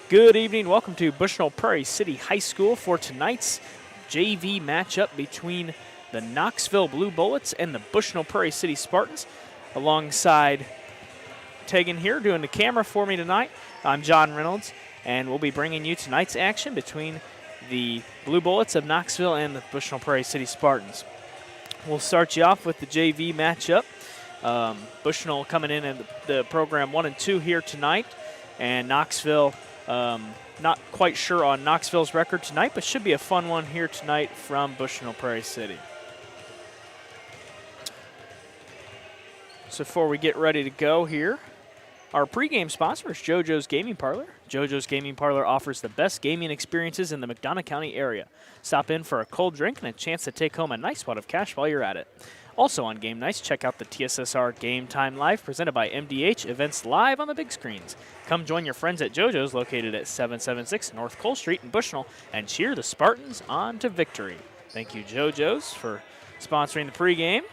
Good evening. Welcome to Bushnell-Prairie City High School for tonight's JV matchup between the Knoxville Blue Bullets and the Bushnell-Prairie City Spartans. Alongside Tegan here doing the camera for me tonight, I'm John Reynolds, and we'll be bringing you tonight's action between the Blue Bullets of Knoxville and the Bushnell-Prairie City Spartans. We'll start you off with the JV matchup. Bushnell coming in the program 1-2 here tonight, and Knoxville not quite sure on Knoxville's record tonight, but should be a fun one here tonight from Bushnell-Prairie City. So before we get ready to go here, our pregame sponsor is JoJo's Gaming Parlor. JoJo's Gaming Parlor offers the best gaming experiences in the McDonough County area. Stop in for a cold drink and a chance to take home a nice wad of cash while you're at it. Also on game nights, check out the TSSR Game Time Live presented by MDH, events live on the big screens. Come join your friends at JoJo's located at 776 North Cole Street in Bushnell and cheer the Spartans on to victory. Thank you, JoJo's, for sponsoring the pregame.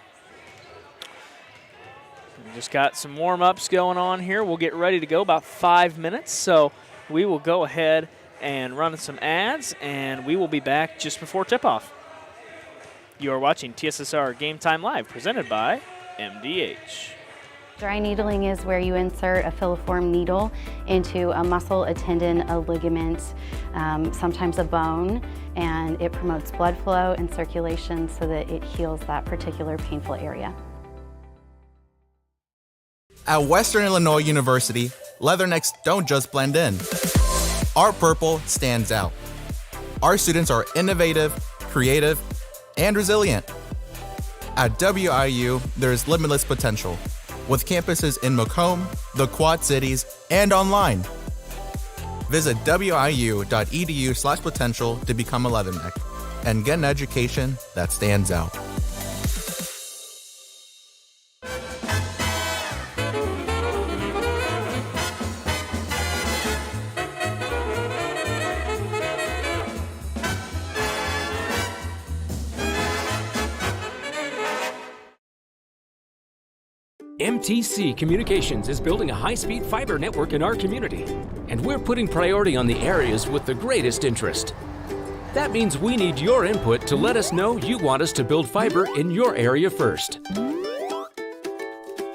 We just got some warm-ups going on here. We'll get ready to go about 5 minutes, so we will go ahead and run some ads, and we will be back just before tip-off. You are watching TSSR Game Time Live, presented by MDH. Dry needling is where you insert a filiform needle into a muscle, a tendon, a ligament, sometimes a bone, and it promotes blood flow and circulation so that it heals that particular painful area. At Western Illinois University, leathernecks don't just blend in. Our purple stands out. Our students are innovative, creative, and resilient. At WIU, there is limitless potential, with campuses in Macomb, the Quad Cities, and online. Visit wiu.edu/potential to become a leatherneck and get an education that stands out. MTC Communications is building a high-speed fiber network in our community, and we're putting priority on the areas with the greatest interest. That means we need your input to let us know you want us to build fiber in your area first.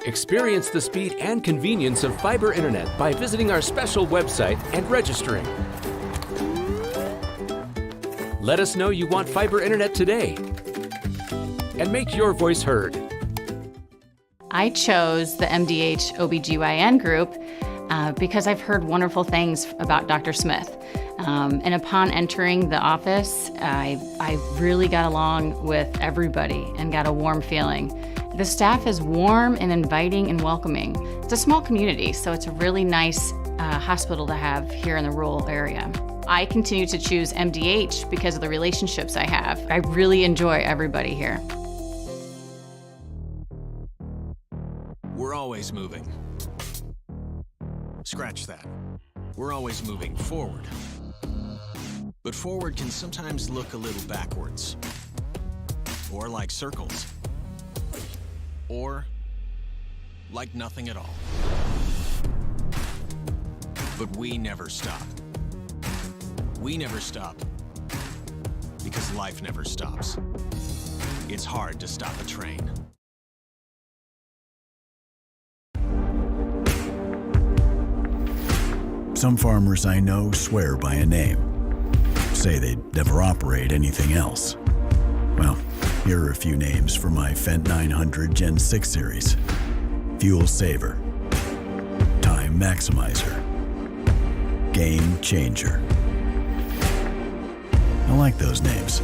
Experience the speed and convenience of fiber internet by visiting our special website and registering. Let us know you want fiber internet today, and make your voice heard. I chose the MDH OBGYN group because I've heard wonderful things about Dr. Smith. And upon entering the office, I really got along with everybody and got a warm feeling. The staff is warm and inviting and welcoming. It's a small community, so it's a really nice hospital to have here in the rural area. I continue to choose MDH because of the relationships I have. I really enjoy everybody here. We're always moving. Scratch that. We're always moving forward. But forward can sometimes look a little backwards. Or like circles. Or like nothing at all. But we never stop. We never stop because life never stops. It's hard to stop a train. Some farmers I know swear by a name, say they'd never operate anything else. Well, here are a few names for my Fendt 900 Gen 6 series. Fuel Saver, Time Maximizer, Game Changer. I like those names.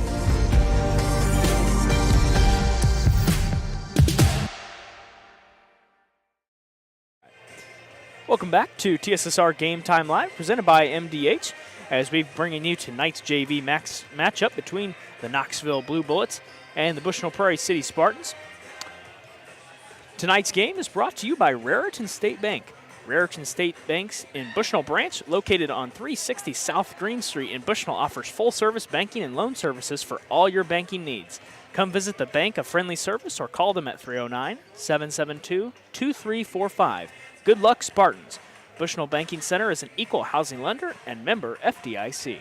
Welcome back to TSSR Game Time Live, presented by MDH, as we're bringing you tonight's JV matchup between the Knoxville Blue Bullets and the Bushnell-Prairie City Spartans. Tonight's game is brought to you by Raritan State Bank. Raritan State Bank's in Bushnell Branch, located on 360 South Green Street in Bushnell, offers full-service banking and loan services for all your banking needs. Come visit the bank, a friendly service, or call them at 309-772-2345. Good luck, Spartans. Bushnell Banking Center is an equal housing lender and member FDIC.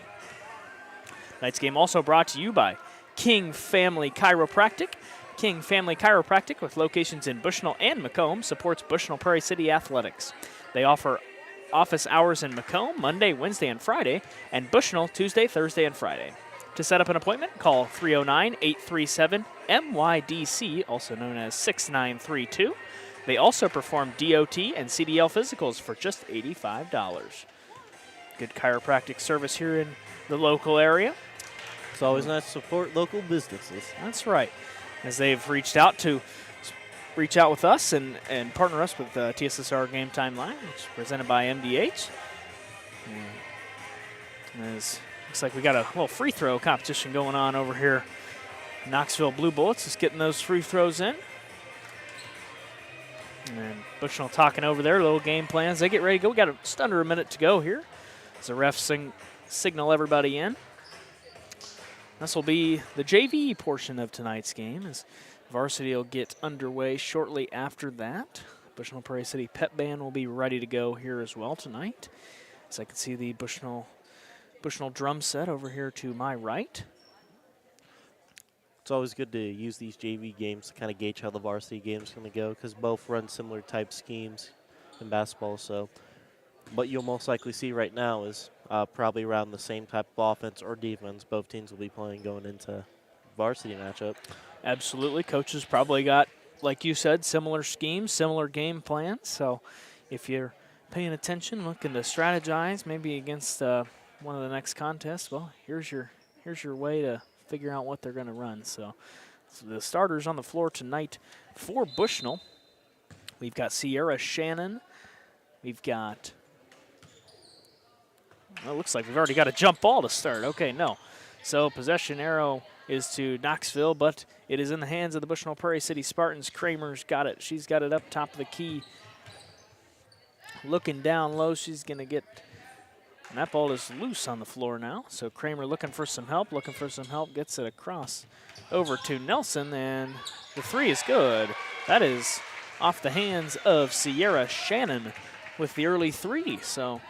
Tonight's game also brought to you by King Family Chiropractic. King Family Chiropractic, with locations in Bushnell and Macomb, supports Bushnell-Prairie City athletics. They offer office hours in Macomb Monday, Wednesday, and Friday, and Bushnell Tuesday, Thursday, and Friday. To set up an appointment, call 309-837-MYDC, also known as 6932. They also perform DOT and CDL physicals for just $85. Good chiropractic service here in the local area. It's always nice to support local businesses. That's right. As they've reach out with us and partner us with TSSR Game Time Line, which is presented by MDH. Looks like we got a little free throw competition going on over here. Knoxville Blue Bullets is getting those free throws in. And Bushnell talking over their little game plans. They get ready to go. We got just under a minute to go here as the refs signal everybody in. This will be the JV portion of tonight's game, as varsity will get underway shortly after that. Bushnell-Prairie City Pep Band will be ready to go here as well tonight. As I can see the Bushnell drum set over here to my right. It's always good to use these JV games to kind of gauge how the varsity game's going to go, because both run similar type schemes in basketball. So what you'll most likely see right now is probably around the same type of offense or defense both teams will be playing going into varsity matchup. Absolutely. Coaches probably got, like you said, similar schemes, similar game plans. So if you're paying attention, looking to strategize maybe against one of the next contests, well, here's your way to figure out what they're going to run. So the starters on the floor tonight for Bushnell. We've got Sierra Shannon. We've got, well, it looks like we've already got a jump ball to start. Okay, no. So possession arrow is to Knoxville, but it is in the hands of the Bushnell-Prairie City Spartans. Kramer's got it. She's got it up top of the key. Looking down low, she's going to get, and that ball is loose on the floor now. So Kramer looking for some help, gets it across over to Nelson, and the three is good. That is off the hands of Sierra Shannon with the early three. So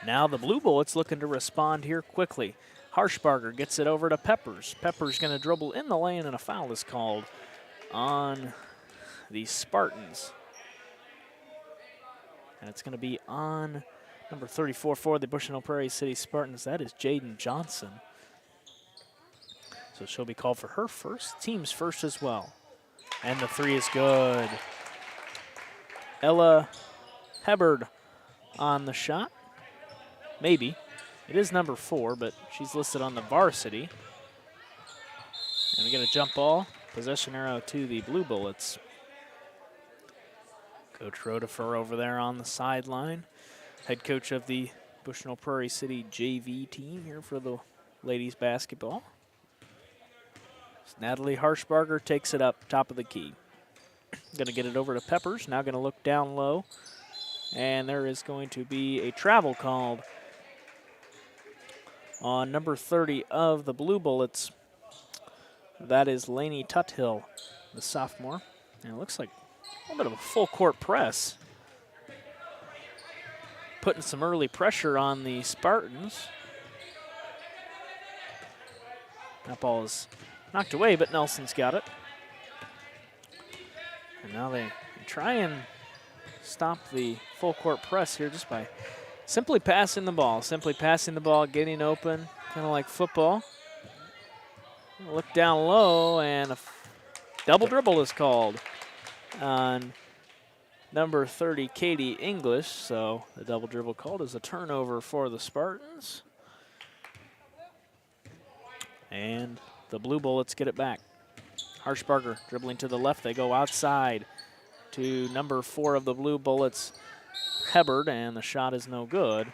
now the Blue Bullets looking to respond here quickly. Harshbarger gets it over to Peppers. Peppers going to dribble in the lane, and a foul is called on the Spartans. And it's going to be on number 34 for the Bushnell-Prairie City Spartans. That is Jaden Johnson. So she'll be called for her first, team's first as well. And the three is good. Ella Hebard on the shot. Maybe. It is number 4, but she's listed on the varsity. And we get a jump ball. Possession arrow to the Blue Bullets. Coach Rodefer over there on the sideline. Head coach of the Bushnell-Prairie City JV team here for the ladies basketball. Natalie Harshbarger takes it up top of the key. Going to get it over to Peppers. Now going to look down low. And there is going to be a travel called on number 30 of the Blue Bullets. That is Lainey Tuthill, the sophomore. And it looks like a little bit of a full court press. Putting some early pressure on the Spartans. That ball is knocked away, but Nelson's got it. And now they try and stop the full court press here just by simply passing the ball, getting open, kind of like football. Look down low, and a double dribble is called on number 30, Katie English. So the double dribble called as a turnover for the Spartans. And the Blue Bullets get it back. Harshbarger dribbling to the left. They go outside to number 4 of the Blue Bullets, Hebard, and the shot is no good.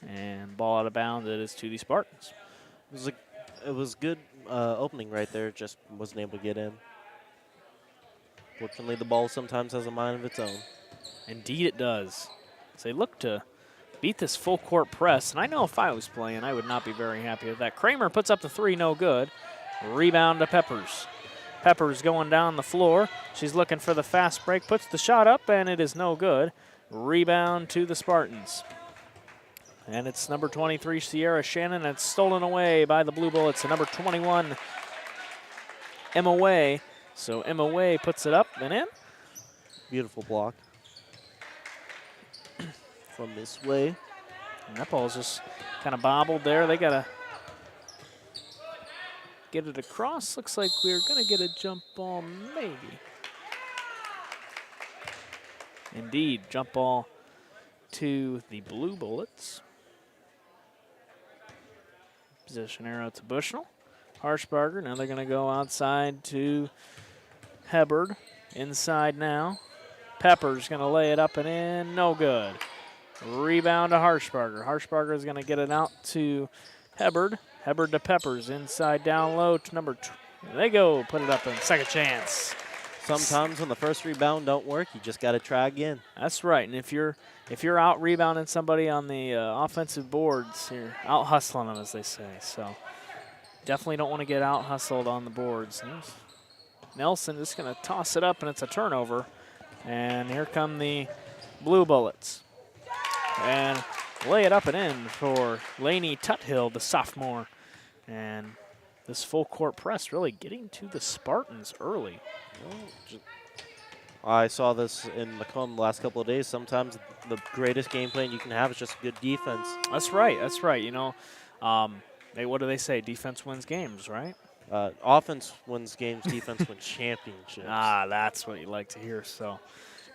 And ball out of bounds. It is to the Spartans. It was good opening right there. Just wasn't able to get in. Fortunately, the ball sometimes has a mind of its own. Indeed it does. So they look to beat this full court press. And I know if I was playing, I would not be very happy with that. Kramer puts up the three, no good. Rebound to Peppers. Peppers going down the floor. She's looking for the fast break, puts the shot up, and it is no good. Rebound to the Spartans. And it's number 23, Sierra Shannon. It's stolen away by the Blue Bullets. And number 21, Emma Way. So Emma Way puts it up and in. Beautiful block from Miss Way. And that ball's just kind of bobbled there. They got to get it across. Looks like we're going to get a jump ball, maybe. Indeed, jump ball to the Blue Bullets. Position arrow to Bushnell. Harshbarger, now they're going to go outside to Hubbard. Inside now. Pepper's going to lay it up and in, no good. Rebound to Harshbarger. Harshbarger is going to get it out to Hubbard. Hubbard to Peppers, inside down low to number they go, put it up in second chance. Sometimes when the first rebound don't work, you just got to try again. That's right, and if you're out rebounding somebody on the offensive boards, you're out hustling them, as they say. So definitely don't want to get out hustled on the boards. Nelson just going to toss it up, and it's a turnover. And here come the Blue Bullets. And lay it up and in for Lainey Tuthill, the sophomore. And this full court press really getting to the Spartans early. I saw this in Macomb the last couple of days. Sometimes the greatest game plan you can have is just good defense. That's right. That's right. You know, what do they say? Defense wins games, right? Offense wins games. Defense wins championships. That's what you like to hear. So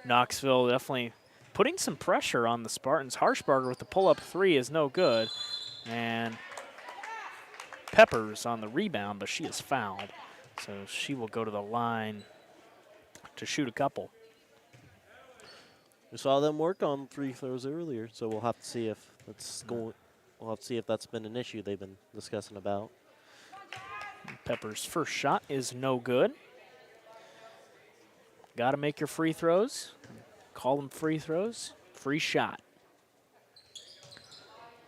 Knoxville definitely putting some pressure on the Spartans. Harshbarger with the pull-up three is no good. And Peppers on the rebound, but she is fouled. So she will go to the line to shoot a couple. We saw them work on free throws earlier, so we'll have to see if that's going. We'll have to see if that's been an issue they've been discussing about. Pepper's first shot is no good. Got to make your free throws. Call them free throws. Free shot.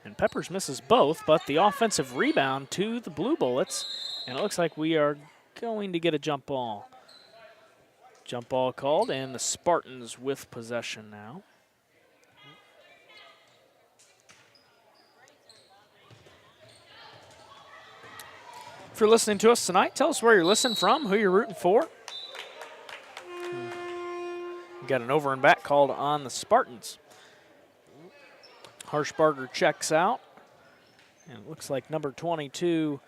And Peppers misses both, but the offensive rebound to the Blue Bullets. And it looks like we are going to get a jump ball. Jump ball called, and the Spartans with possession now. If you're listening to us tonight, tell us where you're listening from, who you're rooting for. We got an over and back called on the Spartans. Harshbarger checks out. And it looks like number 22,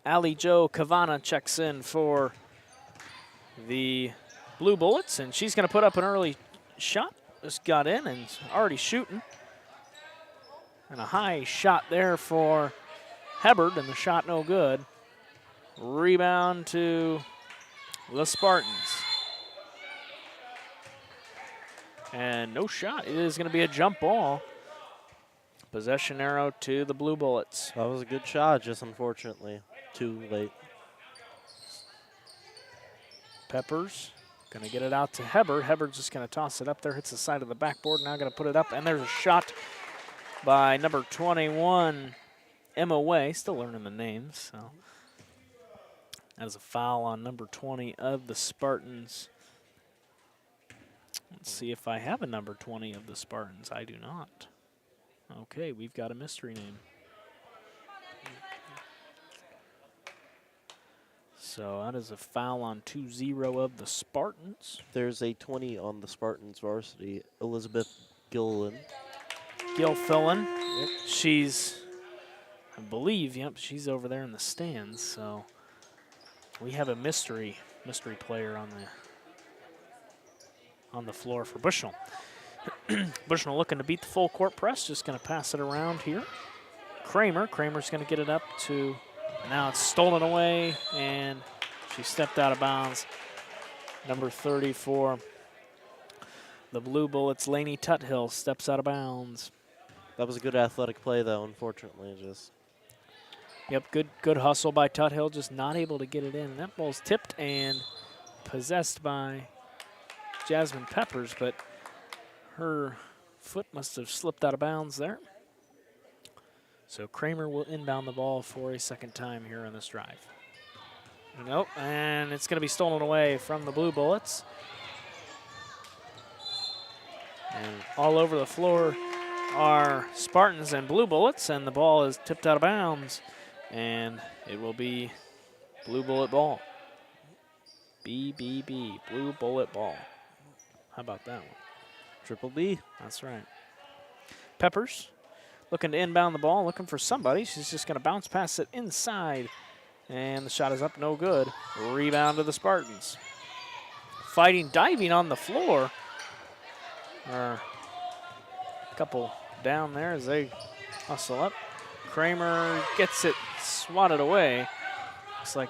Allie Jo Cavana, checks in for the Blue Bullets. And she's going to put up an early shot. Just got in and already shooting. And a high shot there for Hubbard, and the shot no good. Rebound to the Spartans. And no shot. It is going to be a jump ball. Possession arrow to the Blue Bullets. That was a good shot, just unfortunately too late. Peppers going to get it out to Hubbard. Hubbard's just going to toss it up there, hits the side of the backboard. Now going to put it up, and there's a shot by number 21, Emma Way. Still learning the names, so. That is a foul on number 20 of the Spartans. Let's see if I have a number 20 of the Spartans. I do not. Okay, we've got a mystery name. So that is a foul on 2-0 of the Spartans. There's a 20 on the Spartans varsity, Elizabeth Gillen. Gilfillan. Yep. She's, I believe, yep, she's over there in the stands, so. We have a mystery player on the floor for Bushnell. Bushnell looking to beat the full court press, just going to pass it around here. Kramer's going to get it up to, now it's stolen away, and she stepped out of bounds. Number 34, the Blue Bullets, Lainey Tuthill, steps out of bounds. That was a good athletic play, though, unfortunately, just. Yep, good hustle by Tuthill, just not able to get it in. That ball's tipped and possessed by Jasmine Peppers, but her foot must have slipped out of bounds there. So Kramer will inbound the ball for a second time here on this drive. Nope, and it's going to be stolen away from the Blue Bullets. And all over the floor are Spartans and Blue Bullets, and the ball is tipped out of bounds, and it will be Blue Bullet ball. BBB, Blue Bullet ball. How about that one? Triple B. That's right. Peppers looking to inbound the ball, looking for somebody. She's just going to bounce past it inside, and the shot is up, no good. Rebound to the Spartans. Fighting, diving on the floor. A couple down there as they hustle up. Kramer gets it swatted away. Looks like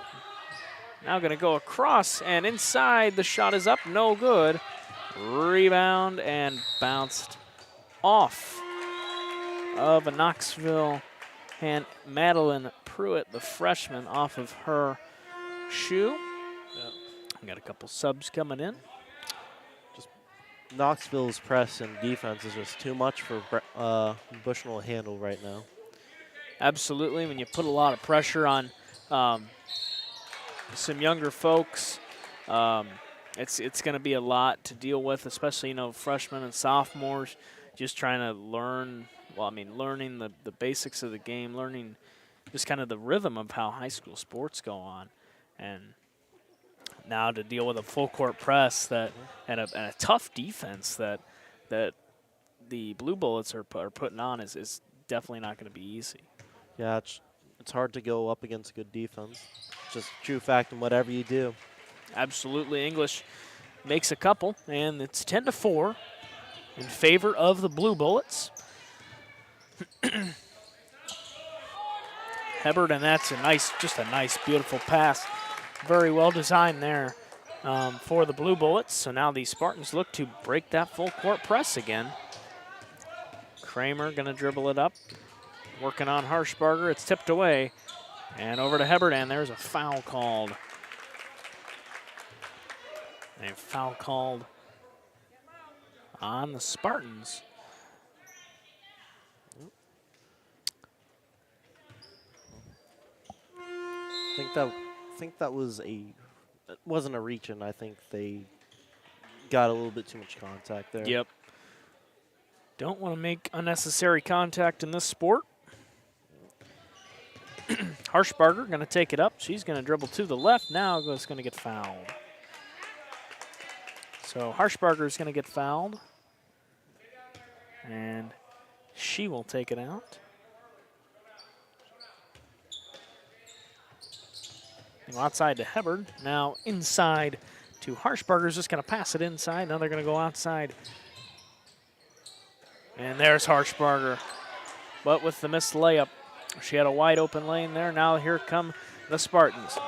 now going to go across and inside. The shot is up, no good. Rebound and bounced off of a Knoxville and Madeline Pruitt, the freshman, off of her shoe. We got a couple subs coming in. Knoxville's press and defense is just too much for Bushnell to handle right now. Absolutely. When you put a lot of pressure on some younger folks, it's going to be a lot to deal with, especially, freshmen and sophomores just trying to learn, learning the basics of the game, learning just kind of the rhythm of how high school sports go on. And now to deal with a full court press and a tough defense that the Blue Bullets are putting on is definitely not going to be easy. Yeah, it's hard to go up against a good defense. Just true fact in whatever you do. Absolutely. English makes a couple, and it's 10-4 in favor of the Blue Bullets. Hebert, and that's just a nice, beautiful pass. Very well designed there for the Blue Bullets. So now the Spartans look to break that full court press again. Kramer gonna dribble it up. Working on Harshbarger, it's tipped away. And over to Hebert, and there's a foul called. A foul called on the Spartans. I think that was it wasn't a reach, and I think they got a little bit too much contact there. Yep. Don't want to make unnecessary contact in this sport. Harshbarger going to take it up. She's going to dribble to the left. Now it's going to get fouled. So Harshbarger is going to get fouled. And she will take it out. Outside to Hebert. Now inside to Harshbarger. Is just going to pass it inside. Now they're going to go outside. And there's Harshbarger. But with the missed layup, she had a wide open lane there. Now here come the Spartans.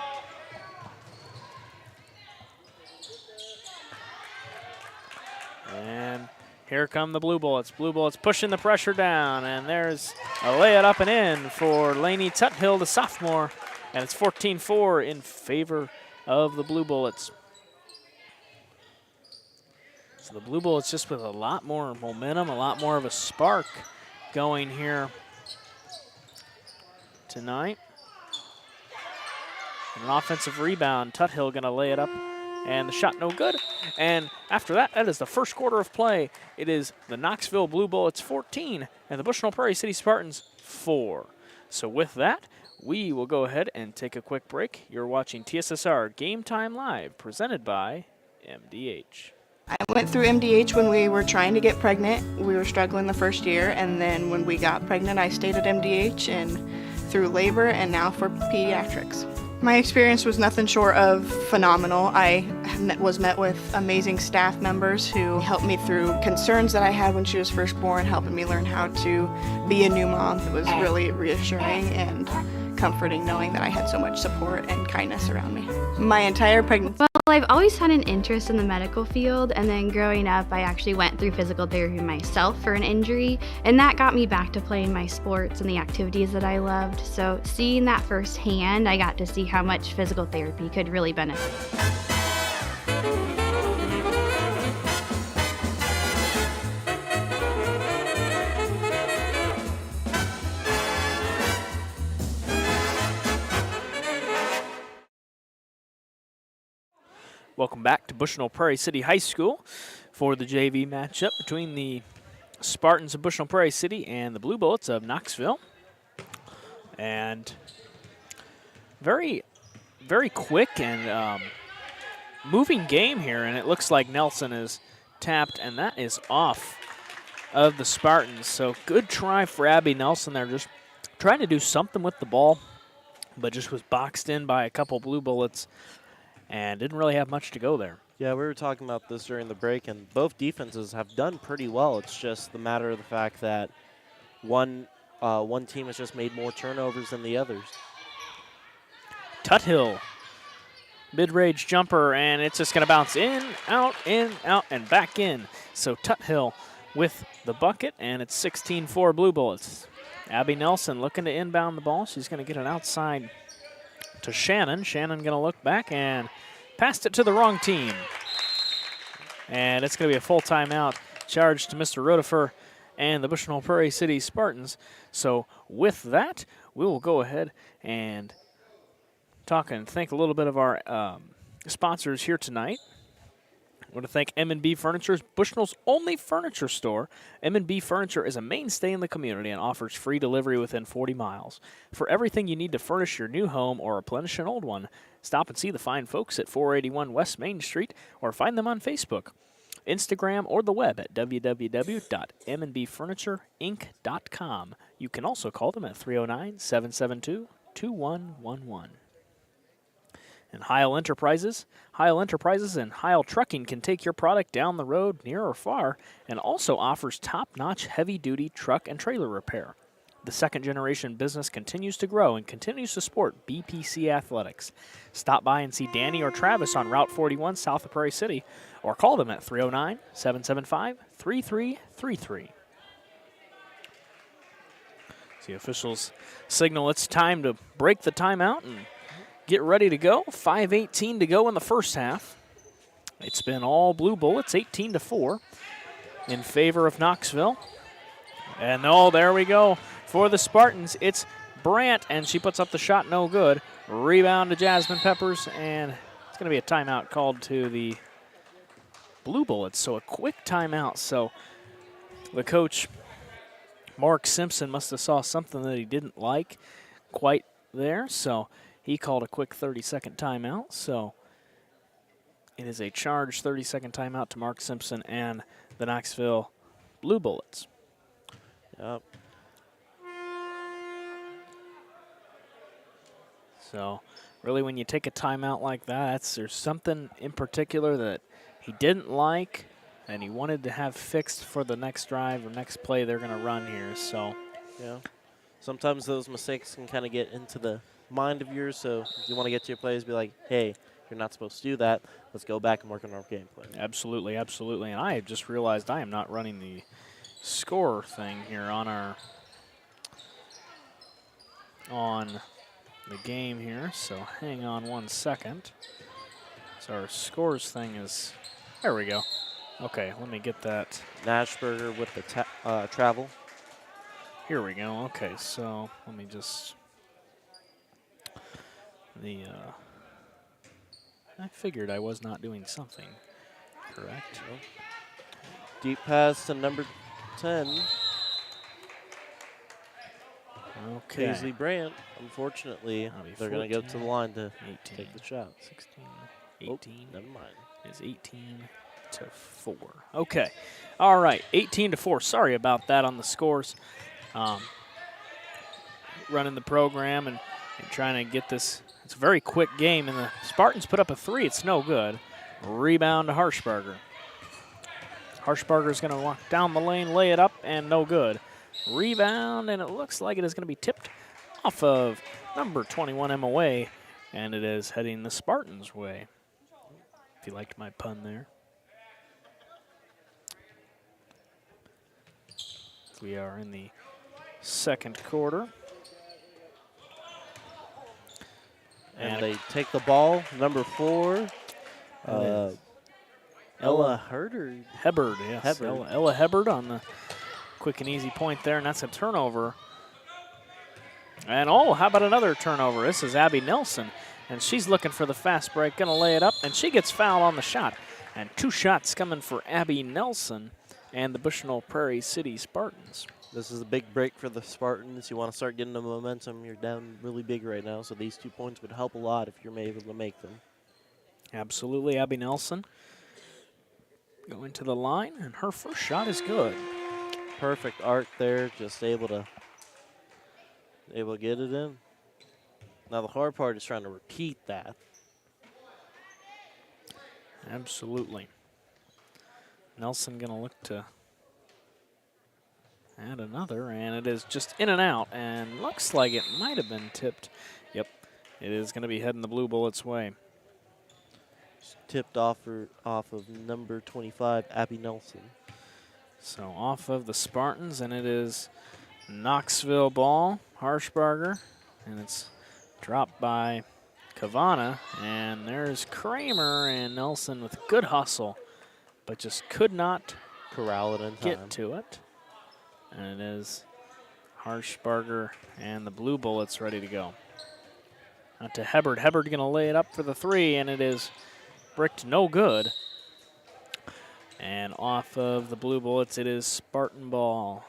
And here come the Blue Bullets. Blue Bullets pushing the pressure down. And there's a lay it up and in for Lainey Tuthill, the sophomore. And it's 14-4 in favor of the Blue Bullets. So the Blue Bullets just with a lot more momentum, a lot more of a spark going here tonight. And an offensive rebound. Tuthill going to lay it up. And the shot no good. And after that, that is the first quarter of play. It is the Knoxville Blue Bullets 14 and the Bushnell-Prairie City Spartans 4. So with that, we will go ahead and take a quick break. You're watching TSSR Game Time Live, presented by MDH. I went through MDH when we were trying to get pregnant. We were struggling the first year, and then when we got pregnant, I stayed at MDH and through labor and now for pediatrics. My experience was nothing short of phenomenal. I was met with amazing staff members who helped me through concerns that I had when she was first born, helping me learn how to be a new mom. It was really reassuring and comforting knowing that I had so much support and kindness around me. My entire pregnancy. Well, I've always had an interest in the medical field, and then growing up I actually went through physical therapy myself for an injury, and that got me back to playing my sports and the activities that I loved. So seeing that firsthand, I got to see how much physical therapy could really benefit. Welcome back to Bushnell-Prairie City High School. for the JV matchup between the Spartans of Bushnell-Prairie City and the Blue Bullets of Knoxville. And very, very quick and moving game here, and it looks like Nelson is tapped, and that is off of the Spartans. So good try for Abby Nelson there, just trying to do something with the ball, but just was boxed in by a couple Blue Bullets and didn't really have much to go there. Yeah, we were talking about this during the break, and both defenses have done pretty well. It's just the matter of the fact that one team has just made more turnovers than the others. Tuthill, mid-range jumper, and it's just going to bounce in, out, and back in. So Tuthill with the bucket, and it's 16-4 Blue Bullets. Abby Nelson looking to inbound the ball. She's going to get it outside to Shannon. Shannon going to look back and passed it to the wrong team. And it's going to be a full timeout charged to Mr. Rotifer and the Bushnell-Prairie City Spartans. So with that, we will go ahead and talk and thank a little bit of our sponsors here tonight. I want to thank M&B Furniture, Bushnell's only furniture store. M&B Furniture is a mainstay in the community and offers free delivery within 40 miles. For everything you need to furnish your new home or replenish an old one, stop and see the fine folks at 481 West Main Street or find them on Facebook, Instagram, or the web at www.mnbfurniturinc.com. You can also call them at 309-772-2111. And Heil Enterprises and Heil Trucking can take your product down the road, near or far, and also offers top-notch heavy-duty truck and trailer repair. The second-generation business continues to grow and continues to support BPC athletics. Stop by and see Danny or Travis on Route 41 south of Prairie City, or call them at 309-775-3333. The officials signal it's time to break the timeout and get ready to go. 5:18 to go in the first half. It's been all Blue Bullets, 18-4 in favor of Knoxville. And there we go. For the Spartans, it's Brandt, and she puts up the shot, no good. Rebound to Jasmine Peppers, and it's going to be a timeout called to the Blue Bullets. So a quick timeout. So the coach, Mark Simpson, must have saw something that he didn't like quite there. So he called a quick 30-second timeout. So it is a charged 30-second timeout to Mark Simpson and the Knoxville Blue Bullets. Yep. So really when you take a timeout like that, there's something in particular that he didn't like and he wanted to have fixed for the next drive or next play they're going to run here. So yeah, sometimes those mistakes can kind of get into the mind of yours, so if you want to get to your plays, be like, hey, you're not supposed to do that. Let's go back and work on our game plan. Absolutely, absolutely. And I have just realized I am not running the score thing here on the game here, so hang on 1 second. So our scores thing is, there we go. Okay, let me get that. Nashberger with the travel. Here we go. Okay, so let me just, I figured I was not doing something correct. Deep pass to number 10. Okay. Paisley Brandt, unfortunately, they're going to go to the line to 18, take the shot. 16, 18. Never mind. Is 18-4. Okay. All right, 18-4. Sorry about that on the scores. Running the program and trying to get this. It's a very quick game, and the Spartans put up a 3. It's no good. Rebound to Harshbarger. Harshbarger's going to walk down the lane, lay it up, and no good. Rebound, and it looks like it is going to be tipped off of number 21 MOA, and it is heading the Spartans' way. If you liked my pun there. We are in the second quarter. And they take the ball, number 4. Ella Hebbard. Hebbard, yes. Hebbard. Ella Hebbard on the quick and easy point there, and that's a turnover. And, how about another turnover? This is Abby Nelson, and she's looking for the fast break, going to lay it up, and she gets fouled on the shot. And 2 shots coming for Abby Nelson and the Bushnell-Prairie City Spartans. This is a big break for the Spartans. You want to start getting the momentum. You're down really big right now, so these 2 points would help a lot if you're able to make them. Absolutely. Abby Nelson going to the line, and her first shot is good. Perfect arc there, just able to get it in. Now the hard part is trying to repeat that. Absolutely. Nelson going to look to add another, and it is just in and out, and looks like it might have been tipped. Yep, it is going to be heading the Blue Bullets' way. Tipped off of number 25, Abby Nelson. So off of the Spartans, and it is Knoxville ball, Harshbarger, and it's dropped by Kavana, and there's Kramer and Nelson with good hustle, but just could not corral it in time. Get to it. And it is Harshbarger and the Blue Bullets ready to go. Out to Hebard. Hebard going to lay it up for the 3, and it is bricked no good. And off of the Blue Bullets, it is Spartan ball.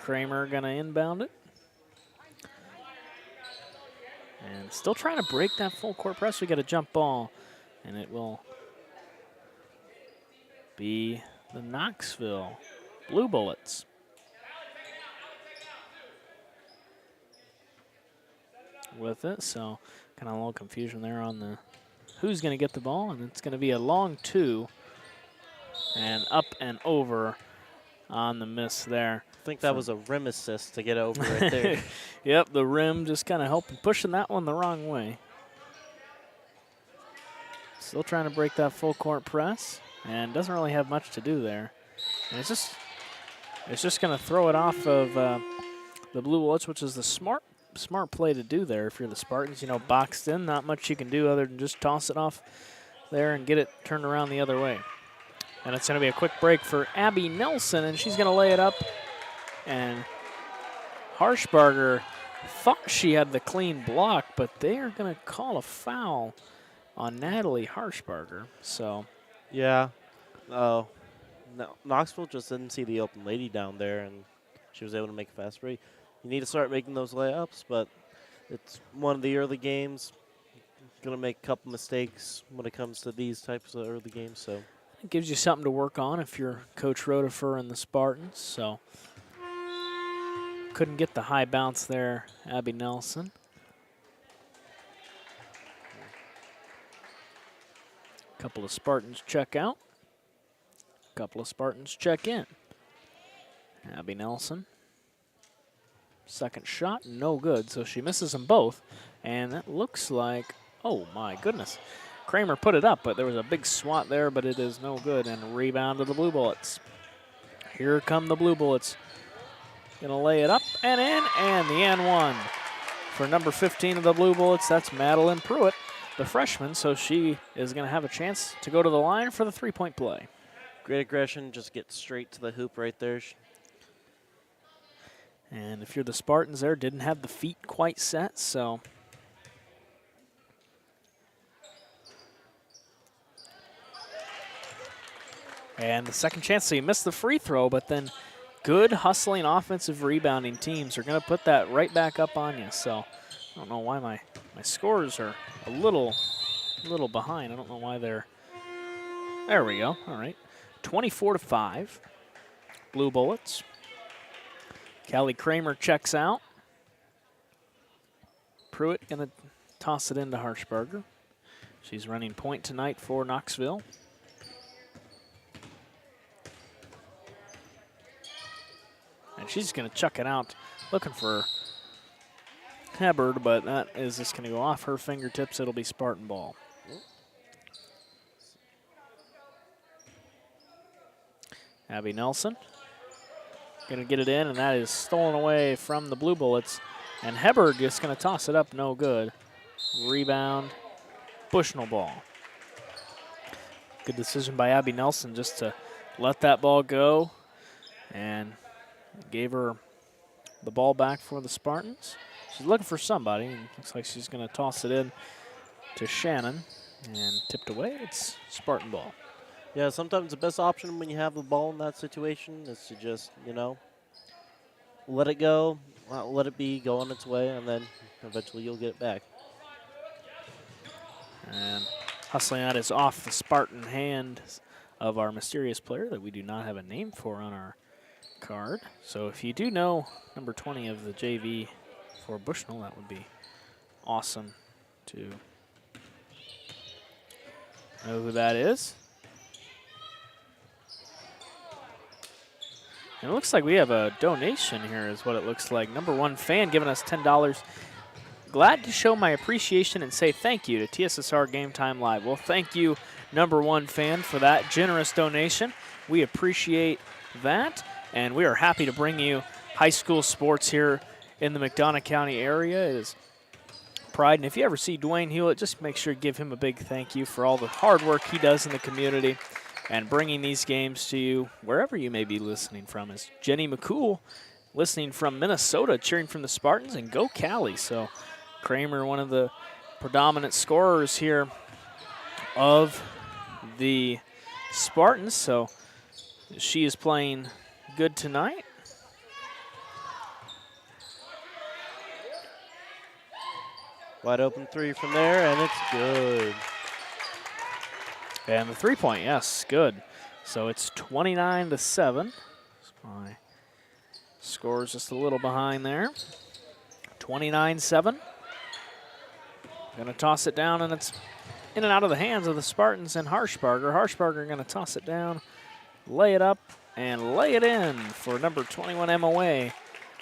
Kramer going to inbound it. And still trying to break that full court press. We got a jump ball, and it will be the Knoxville Blue Bullets. With it, so kind of a little confusion there on the who's going to get the ball, and it's going to be a long 2 and up and over on the miss there. I think that was a rim assist to get over right there. Yep, the rim just kind of helping pushing that one the wrong way. Still trying to break that full court press, and doesn't really have much to do there. And it's just going to throw it off of the Blue Bullets, which is the smart play to do there if you're the Spartans. You know, boxed in, not much you can do other than just toss it off there and get it turned around the other way. And it's going to be a quick break for Abby Nelson, and she's going to lay it up. And Harshbarger thought she had the clean block, but they are going to call a foul on Natalie Harshbarger. So, yeah. No, Knoxville just didn't see the open lady down there, and she was able to make a fast break. You need to start making those layups, but it's one of the early games. Going to make a couple mistakes when it comes to these types of early games. So it gives you something to work on if you're Coach Rotifer and the Spartans. So couldn't get the high bounce there, Abby Nelson. A couple of Spartans check out. A couple of Spartans check in. Abby Nelson. Second shot, no good, so she misses them both. And that looks like, oh my goodness. Kramer put it up, but there was a big swat there, but it is no good. And rebound to the Blue Bullets. Here come the Blue Bullets. Gonna lay it up and in, and the and 1. For number 15 of the Blue Bullets, that's Madeline Pruitt, the freshman, so she is gonna have a chance to go to the line for the 3-point play. Great aggression, just get straight to the hoop right there. And if you're the Spartans there, didn't have the feet quite set, so. And the second chance, so you missed the free throw, but then good hustling offensive rebounding teams are going to put that right back up on you. So I don't know why my scores are a little behind. I don't know why they're, there we go, all right. 24-5, Blue Bullets. Callie Kramer checks out. Pruitt going to toss it into Harshbarger. She's running point tonight for Knoxville. And she's going to chuck it out, looking for Hebard, but that is just going to go off her fingertips. It'll be Spartan ball. Abby Nelson going to get it in, and that is stolen away from the Blue Bullets. And Hebard just going to toss it up, no good. Rebound, Bushnell ball. Good decision by Abby Nelson just to let that ball go, and gave her the ball back for the Spartans. She's looking for somebody, and looks like she's going to toss it in to Shannon. And tipped away, it's Spartan ball. Yeah, sometimes the best option when you have the ball in that situation is to just, let it go, let it be, go on its way, and then eventually you'll get it back. And hustling out is off the Spartan hand of our mysterious player that we do not have a name for on our card. So if you do know number 20 of the JV for Bushnell, that would be awesome to know who that is. And it looks like we have a donation here is what it looks like. Number 1 fan giving us $10. Glad to show my appreciation and say thank you to TSSR Game Time Live. Well, thank you, number 1 fan, for that generous donation. We appreciate that, and we are happy to bring you high school sports here in the McDonough County area. It is pride, and if you ever see Dwayne Hulett, just make sure to give him a big thank you for all the hard work he does in the community and bringing these games to you wherever you may be listening from. Is Jenny McCool listening from Minnesota, cheering from the Spartans, and go Cali. So Kramer, one of the predominant scorers here of the Spartans, so she is playing good tonight. Wide open 3 from there, and it's good. And the 3-point, yes, good. So it's 29-7. My score's just a little behind there. 29-7. Gonna toss it down, and it's in and out of the hands of the Spartans and Harshbarger. Harshbarger gonna toss it down, lay it up, and lay it in for number 21, MOA.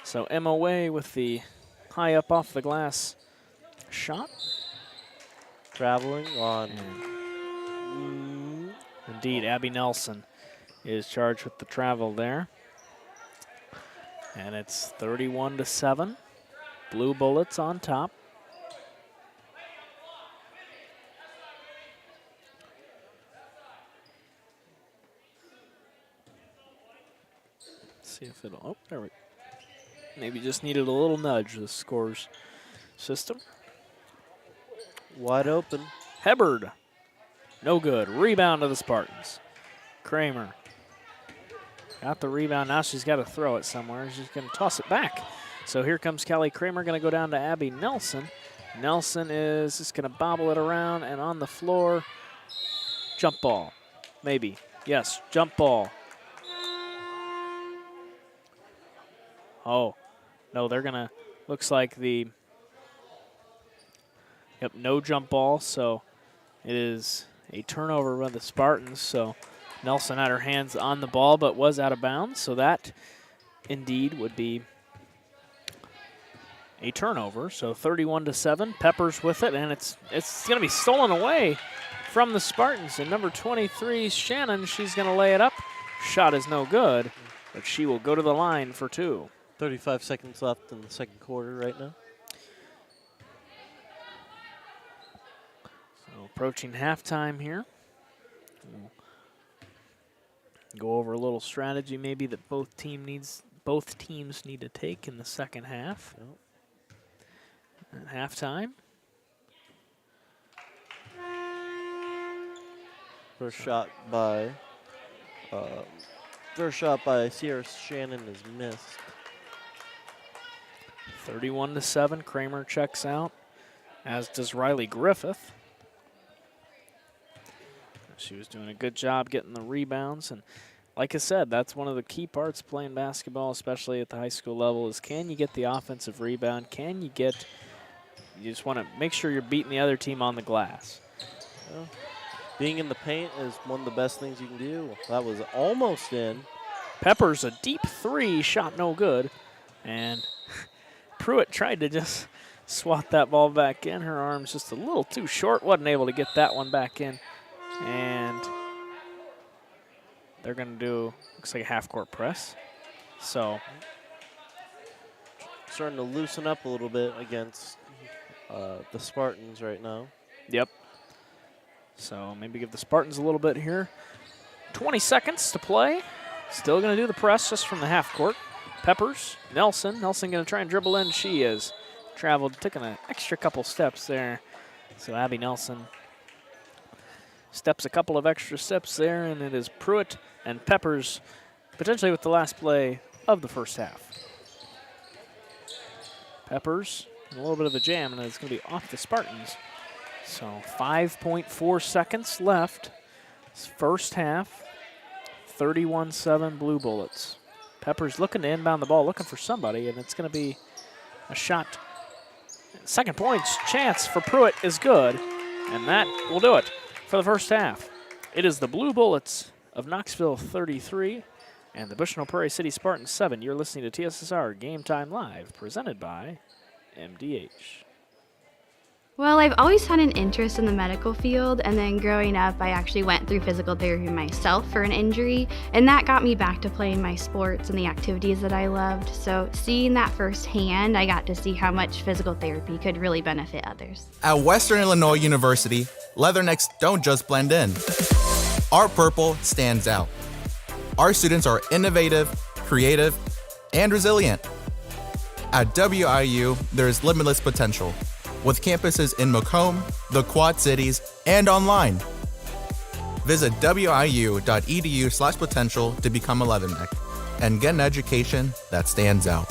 So MOA with the high up off the glass shot. Traveling on. Indeed, Abby Nelson is charged with the travel there. And it's 31-7. Blue Bullets on top. Let's see if it'll, oh, there we, maybe just needed a little nudge, the scores system. Wide open. Hebbard, no good. Rebound to the Spartans. Kramer got the rebound. Now she's got to throw it somewhere. She's going to toss it back. So here comes Kelly Kramer, going to go down to Abby Nelson. Nelson is just going to bobble it around, and on the floor, jump ball. Maybe. Yes, jump ball. Oh, no, they're going to, looks like the, yep, no jump ball, so it is a turnover by the Spartans. So Nelson had her hands on the ball but was out of bounds, so that indeed would be a turnover. So 31-7, Peppers with it, and it's going to be stolen away from the Spartans. And number 23, Shannon, she's going to lay it up. Shot is no good, but she will go to the line for 2. 35 seconds left in the second quarter right now. So approaching halftime here. We'll go over a little strategy maybe that both teams need to take in the second half. At halftime. First shot by Sierra Shannon is missed. 31-7, Kramer checks out, as does Riley Griffith. She was doing a good job getting the rebounds, and like I said, that's one of the key parts playing basketball, especially at the high school level, is can you get the offensive rebound? You just want to make sure you're beating the other team on the glass. Well, being in the paint is one of the best things you can do. That was almost in. Peppers, a deep 3, shot no good, and Pruitt tried to just swat that ball back in. Her arm's just a little too short, wasn't able to get that one back in. And they're going to do, looks like a half-court press. So starting to loosen up a little bit against the Spartans right now. Yep. So maybe give the Spartans a little bit here. 20 seconds to play. Still going to do the press just from the half court. Peppers, Nelson going to try and dribble in. She is traveled, taking an extra couple steps there. So Abby Nelson steps a couple of extra steps there, and it is Pruitt and Peppers potentially with the last play of the first half. Peppers in a little bit of a jam, and it's going to be off the Spartans. So 5.4 seconds left. It's first half, 31-7 Blue Bullets. Peppers looking to inbound the ball, looking for somebody, and it's going to be a shot. Second points chance for Pruitt is good, and that will do it for the first half. It is the Blue Bullets of Knoxville 33 and the Bushnell-Prairie City Spartans 7. You're listening to TSSR Game Time Live, presented by MDH. Well, I've always had an interest in the medical field, and then growing up, I actually went through physical therapy myself for an injury, and that got me back to playing my sports and the activities that I loved. So seeing that firsthand, I got to see how much physical therapy could really benefit others. At Western Illinois University, Leathernecks don't just blend in. Our purple stands out. Our students are innovative, creative, and resilient. At WIU, there is limitless potential, with campuses in Macomb, the Quad Cities, and online. Visit wiu.edu/potential to become a Leatherneck and get an education that stands out.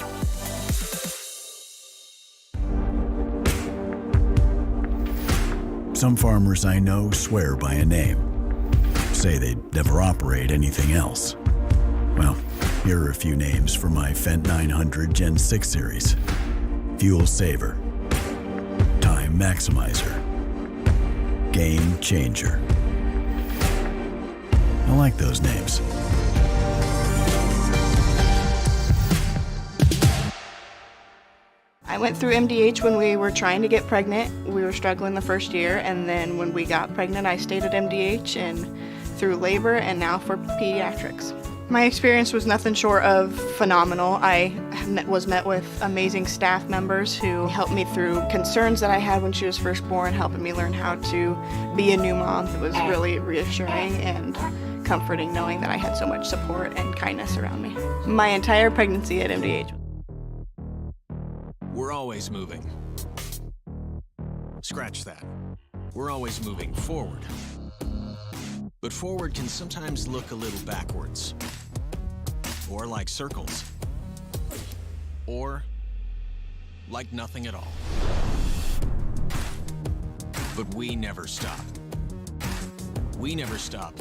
Some farmers I know swear by a name. Say they'd never operate anything else. Well, here are a few names for my Fendt 900 Gen 6 series. Fuel Saver, Time Maximizer, Game Changer. I like those names. I went through MDH when we were trying to get pregnant. We were struggling the first year, and then when we got pregnant, I stayed at MDH and through labor and now for pediatrics. My experience was nothing short of phenomenal. I was met with amazing staff members who helped me through concerns that I had when she was first born, helping me learn how to be a new mom. It was really reassuring and comforting knowing that I had so much support and kindness around me. My entire pregnancy at MDH. We're always moving. Scratch that. We're always moving forward. But forward can sometimes look a little backwards, or like circles, or like nothing at all. But we never stop. We never stop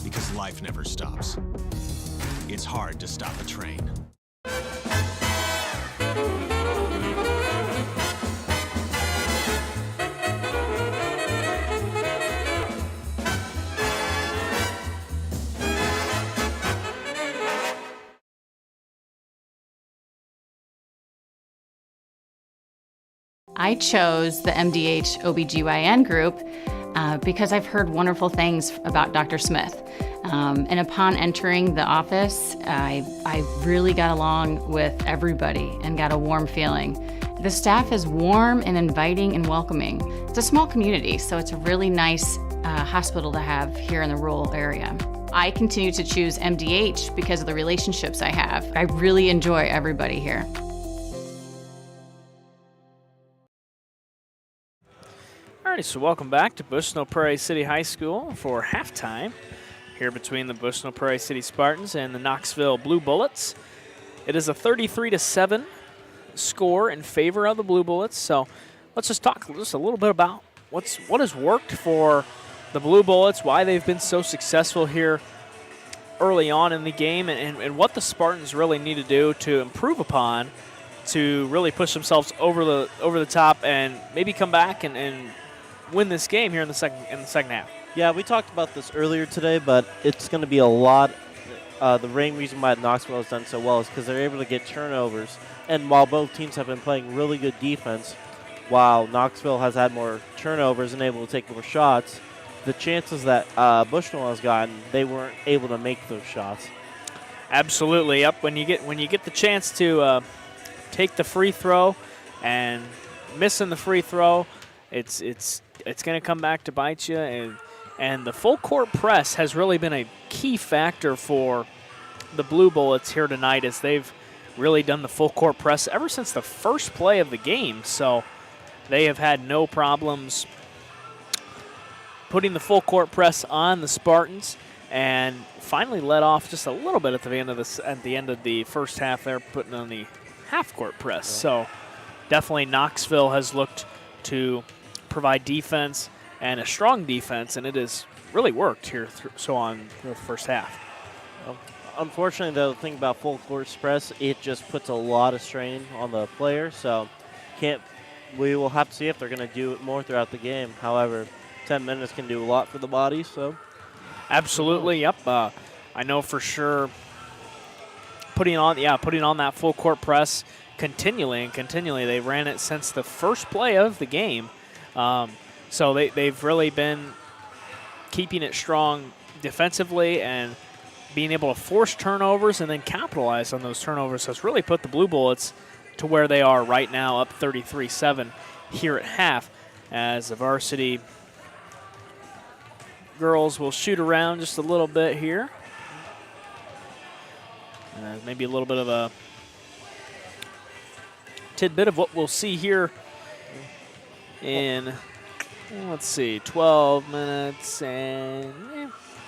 because life never stops. It's hard to stop a train. I chose the MDH OBGYN group because I've heard wonderful things about Dr. Smith. And upon entering the office, I really got along with everybody and got a warm feeling. The staff is warm and inviting and welcoming. It's a small community, so it's a really nice hospital to have here in the rural area. I continue to choose MDH because of the relationships I have. I really enjoy everybody here. All right, so welcome back to Bushnell-Prairie City High School for halftime here between the Bushnell-Prairie City Spartans and the Knoxville Blue Bullets. It is a 33-7 score in favor of the Blue Bullets. So let's just talk just a little bit about what has worked for the Blue Bullets, why they've been so successful here early on in the game, and what the Spartans really need to do to improve upon to really push themselves over the top and maybe come back and win this game here in the second half. Yeah, we talked about this earlier today, but it's going to be a lot. The main reason why Knoxville has done so well is because they're able to get turnovers. And while both teams have been playing really good defense, while Knoxville has had more turnovers and able to take more shots, the chances that Bushnell has gotten, they weren't able to make those shots. Absolutely. Yep. When you get the chance to take the free throw and missing the free throw, it's going to come back to bite you. And the full court press has really been a key factor for the Blue Bullets here tonight, as they've really done the full court press ever since the first play of the game. So they have had no problems putting the full court press on the Spartans, and finally let off just a little bit at the end of the first half there, putting on the half court press. So definitely Knoxville has looked to provide defense and a strong defense, and it has really worked here on the first half. Unfortunately, the thing about full court press, it just puts a lot of strain on the player. So we will have to see if they're going to do it more throughout the game. However, 10 minutes can do a lot for the body. So absolutely, yep. I know for sure putting on that full court press continually. They ran it since the first play of the game. So they've really been keeping it strong defensively and being able to force turnovers and then capitalize on those turnovers. So it's really put the Blue Bullets to where they are right now, up 33-7 here at half, as the varsity girls will shoot around just a little bit here. Maybe a little bit of a tidbit of what we'll see here in, let's see, 12 minutes and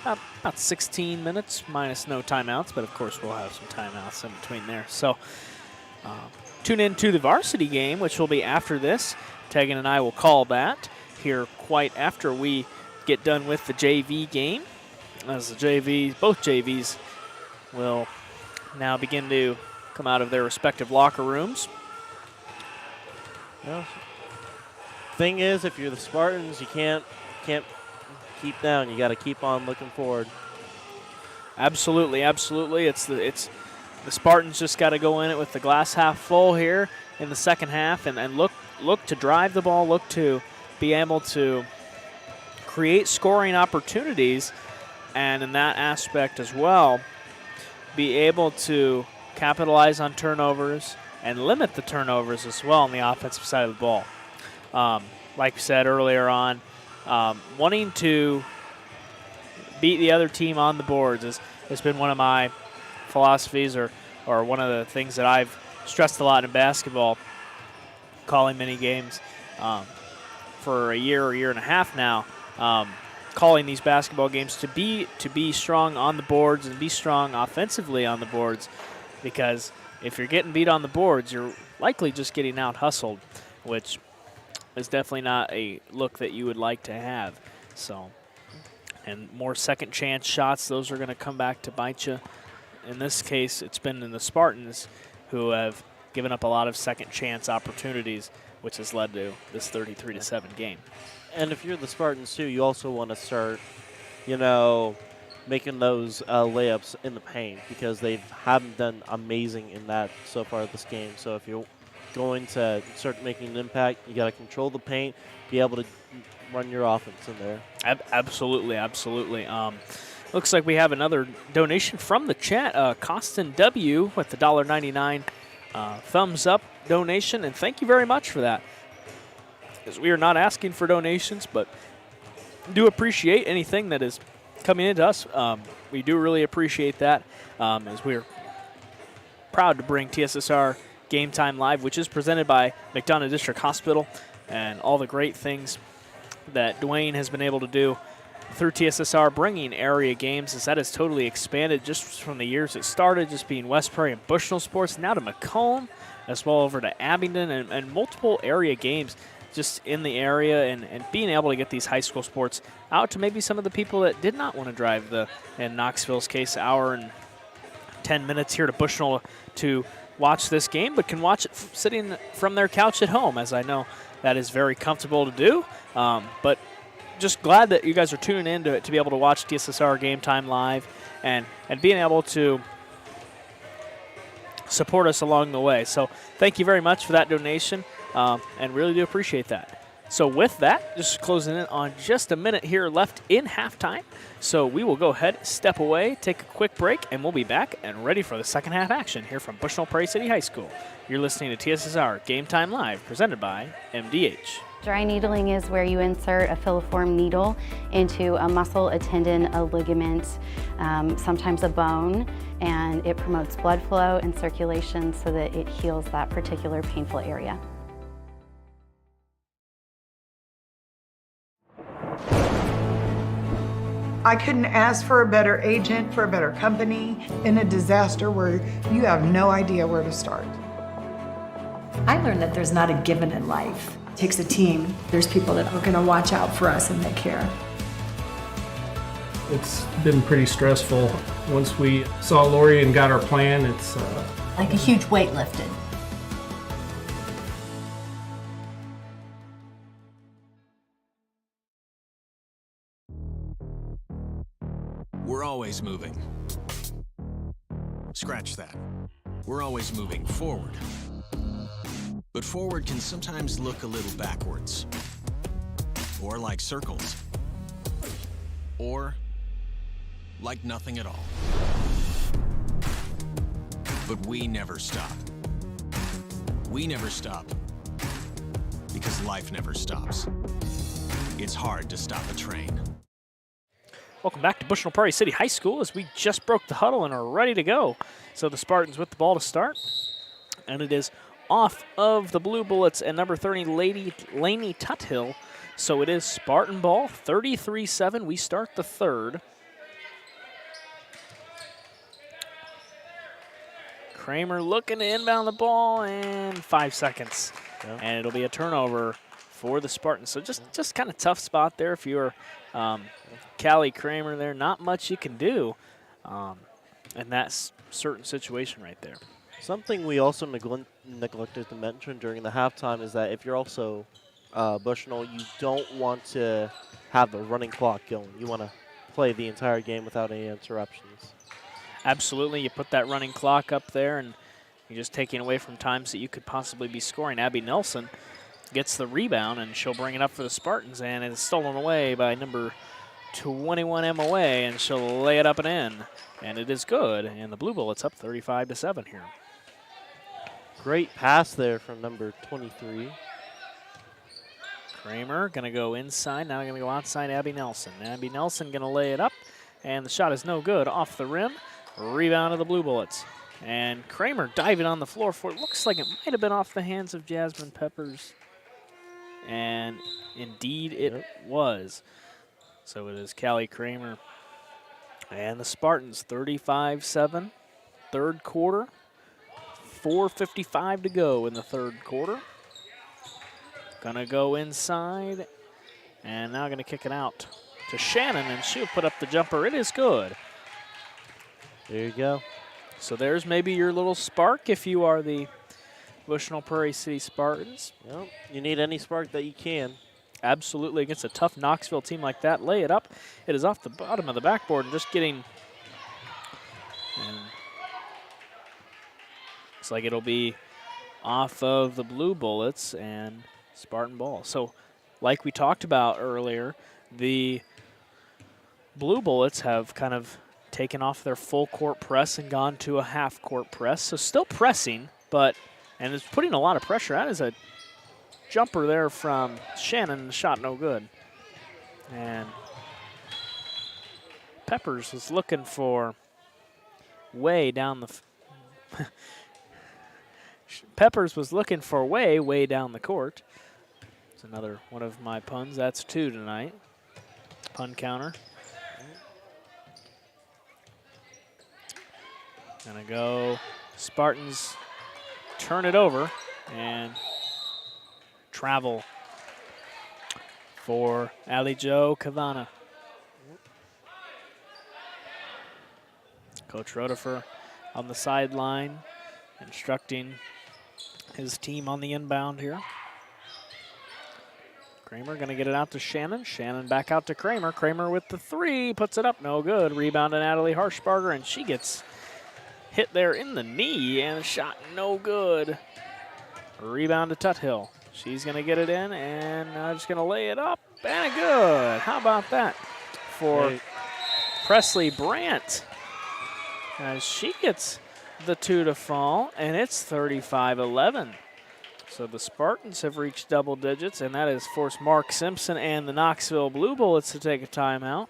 about 16 minutes minus no timeouts, but of course we'll have some timeouts in between there. So tune in to the varsity game, which will be after this. Tegan and I will call that here quite after we get done with the JV game, as both JVs will now begin to come out of their respective locker rooms. Yeah. Thing is, if you're the Spartans, you can't keep down. You got to keep on looking forward. Absolutely. It's the Spartans just got to go in it with the glass half full here in the second half, and look to drive the ball, look to be able to create scoring opportunities, and in that aspect as well, be able to capitalize on turnovers and limit the turnovers as well on the offensive side of the ball. Like we said earlier on, wanting to beat the other team on the boards has been one of my philosophies, or one of the things that I've stressed a lot in basketball, calling many games for a year and a half now, calling these basketball games to be strong on the boards and be strong offensively on the boards, because if you're getting beat on the boards, you're likely just getting out-hustled, which is definitely not a look that you would like to have. So, and more second chance shots, those are going to come back to bite you. In this case, it's been in the Spartans who have given up a lot of second chance opportunities, which has led to this 33-7 game. And if you're the Spartans too, you also want to start, making those layups in the paint, because they haven't done amazing in that so far this game. So if you're going to start making an impact, you got to control the paint, be able to run your offense in there. Absolutely. Looks like we have another donation from the chat. Costin W. with the $1.99 thumbs up donation, and thank you very much for that, because we are not asking for donations, but do appreciate anything that is coming into us. We do really appreciate that, as we're proud to bring TSSR Game Time Live, which is presented by McDonough District Hospital, and all the great things that Dwayne has been able to do through TSSR, bringing area games, as that has totally expanded just from the years it started, just being West Prairie and Bushnell sports, now to Macomb, as well over to Abingdon, and multiple area games just in the area, and being able to get these high school sports out to maybe some of the people that did not want to drive in Knoxville's case, hour and 10 minutes here to Bushnell to watch this game, but can watch it sitting from their couch at home, as I know that is very comfortable to do. But just glad that you guys are tuning in to be able to watch TSSR Game Time Live and being able to support us along the way. So thank you very much for that donation, and really do appreciate that. So with that, just closing in on just a minute here left in halftime. So we will go ahead, step away, take a quick break, and we'll be back and ready for the second half action here from Bushnell-Prairie City High School. You're listening to TSSR Game Time Live, presented by MDH. Dry needling is where you insert a filiform needle into a muscle, a tendon, a ligament, sometimes a bone, and it promotes blood flow and circulation so that it heals that particular painful area. I couldn't ask for a better agent, for a better company in a disaster where you have no idea where to start. I learned that there's not a given in life. It takes a team. There's people that are going to watch out for us and they care. It's been pretty stressful. Once we saw Lori and got our plan, it's like a huge weight lifted. We're always moving. Scratch that. We're always moving forward. But forward can sometimes look a little backwards. Or like circles. Or like nothing at all. But we never stop. We never stop because life never stops. It's hard to stop a train. Welcome back to Bushnell-Prairie City High School as we just broke the huddle and are ready to go. So the Spartans with the ball to start. And it is off of the Blue Bullets and number 30, Laney Tuthill. So it is Spartan ball, 33-7. We start the third. Kramer looking to inbound the ball, and 5 seconds. Yeah. And it'll be a turnover for the Spartans. So just kind of tough spot there if you're Callie Kramer there. Not much you can do in that certain situation right there. Something we also neglected to mention during the halftime is that if you're also Bushnell, you don't want to have the running clock going. You want to play the entire game without any interruptions. Absolutely. You put that running clock up there, and you're just taking away from times that you could possibly be scoring. Abby Nelson gets the rebound, and she'll bring it up for the Spartans, and it's stolen away by number 21, Emma Way, and she'll lay it up and in. And it is good, and the Blue Bullets up 35-7 here. Great pass there from number 23. Kramer going to go inside. Now going to go outside Abby Nelson. Abby Nelson going to lay it up, and the shot is no good. Off the rim. Rebound of the Blue Bullets. And Kramer diving on the floor for it. Looks like it might have been off the hands of Jasmine Peppers. And indeed it was. So it is Callie Kramer. And the Spartans 35-7. Third quarter. 4:55 to go in the third quarter. Gonna go inside. And now gonna kick it out to Shannon, and she'll put up the jumper. It is good. There you go. So there's maybe your little spark if you are the Bushnell-Prairie City Spartans. Yep. You need any spark that you can. Absolutely. Against a tough Knoxville team like that, lay it up. It is off the bottom of the backboard and just getting... And looks like it'll be off of the Blue Bullets and Spartan ball. So like we talked about earlier, the Blue Bullets have kind of taken off their full court press and gone to a half court press. So still pressing, but, and it's putting a lot of pressure. That is a jumper there from Shannon, the shot no good. And Peppers was looking for way down the, Peppers was looking for way down the court. It's another one of my puns. That's 2 tonight. Pun counter. Gonna go Spartans turn it over and travel for Ali Jo Cavana. Coach Rodefer on the sideline instructing his team on the inbound here. Kramer gonna get it out to Shannon. Shannon back out to Kramer. Kramer with the 3, puts it up, no good. Rebound to Natalie Harshbarger, and she gets hit there in the knee, and a shot no good. Rebound to Tuthill. She's gonna get it in, and now just gonna lay it up, and good. How about that for Presley Brandt? As she gets the 2 to fall, and it's 35-11. So the Spartans have reached double digits, and that has forced Mark Simpson and the Knoxville Blue Bullets to take a timeout.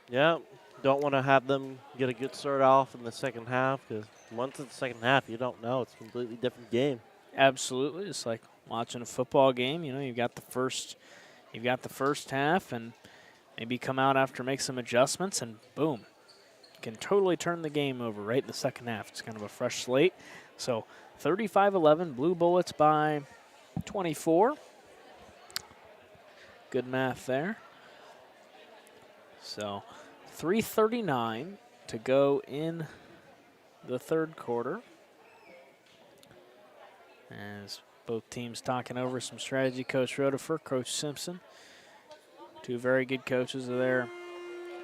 Yeah, don't want to have them get a good start off in the second half, because once it's the second half, you don't know. It's a completely different game. Absolutely. It's like watching a football game. You know, you've got the first half, and maybe come out after make some adjustments, and boom, can totally turn the game over right in the second half. It's kind of a fresh slate. So 35-11, Blue Bullets by 24. Good math there. So 3:39 to go in the third quarter. As both teams talking over some strategy, Coach Rodefer, Coach Simpson. Two very good coaches of their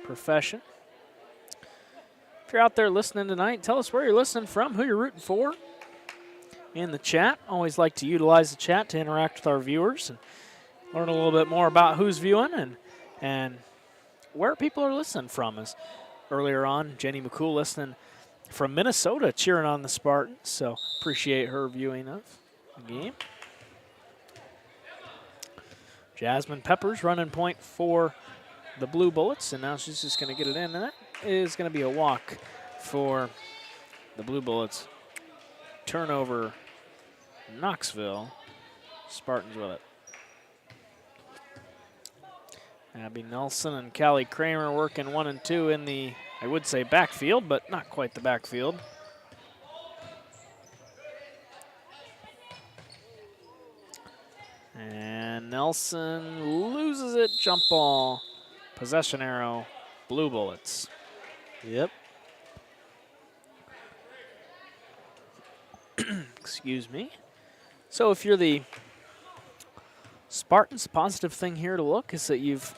profession. If you're out there listening tonight, tell us where you're listening from, who you're rooting for in the chat. Always like to utilize the chat to interact with our viewers and learn a little bit more about who's viewing and where people are listening from. As earlier on, Jenny McCool listening from Minnesota, cheering on the Spartans, so appreciate her viewing of the game. Jasmine Peppers running point for the Blue Bullets, and now she's just going to get it in, and that is going to be a walk for the Blue Bullets. Turnover, Knoxville. Spartans with it. Abby Nelson and Callie Kramer working 1 and 2 in the, I would say, backfield, but not quite the backfield. And Nelson loses it, jump ball, possession arrow, Blue Bullets. Yep. Excuse me. So if you're the Spartans, positive thing here to look is that you've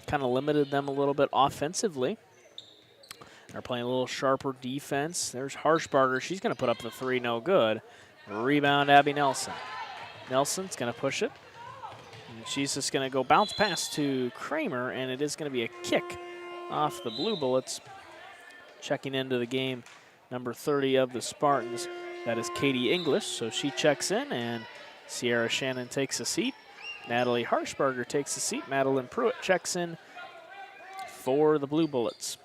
kind of limited them a little bit offensively. They're playing a little sharper defense. There's Harshbarger. She's going to put up the three, no good. Rebound, Abby Nelson. Nelson's going to push it. And she's just going to go bounce pass to Kramer, and it is going to be a kick off the Blue Bullets. Checking into the game, number 30 of the Spartans. That is Katie English, so she checks in, and Sierra Shannon takes a seat. Natalie Harshbarger takes a seat. Madeline Pruitt checks in for the Blue Bullets.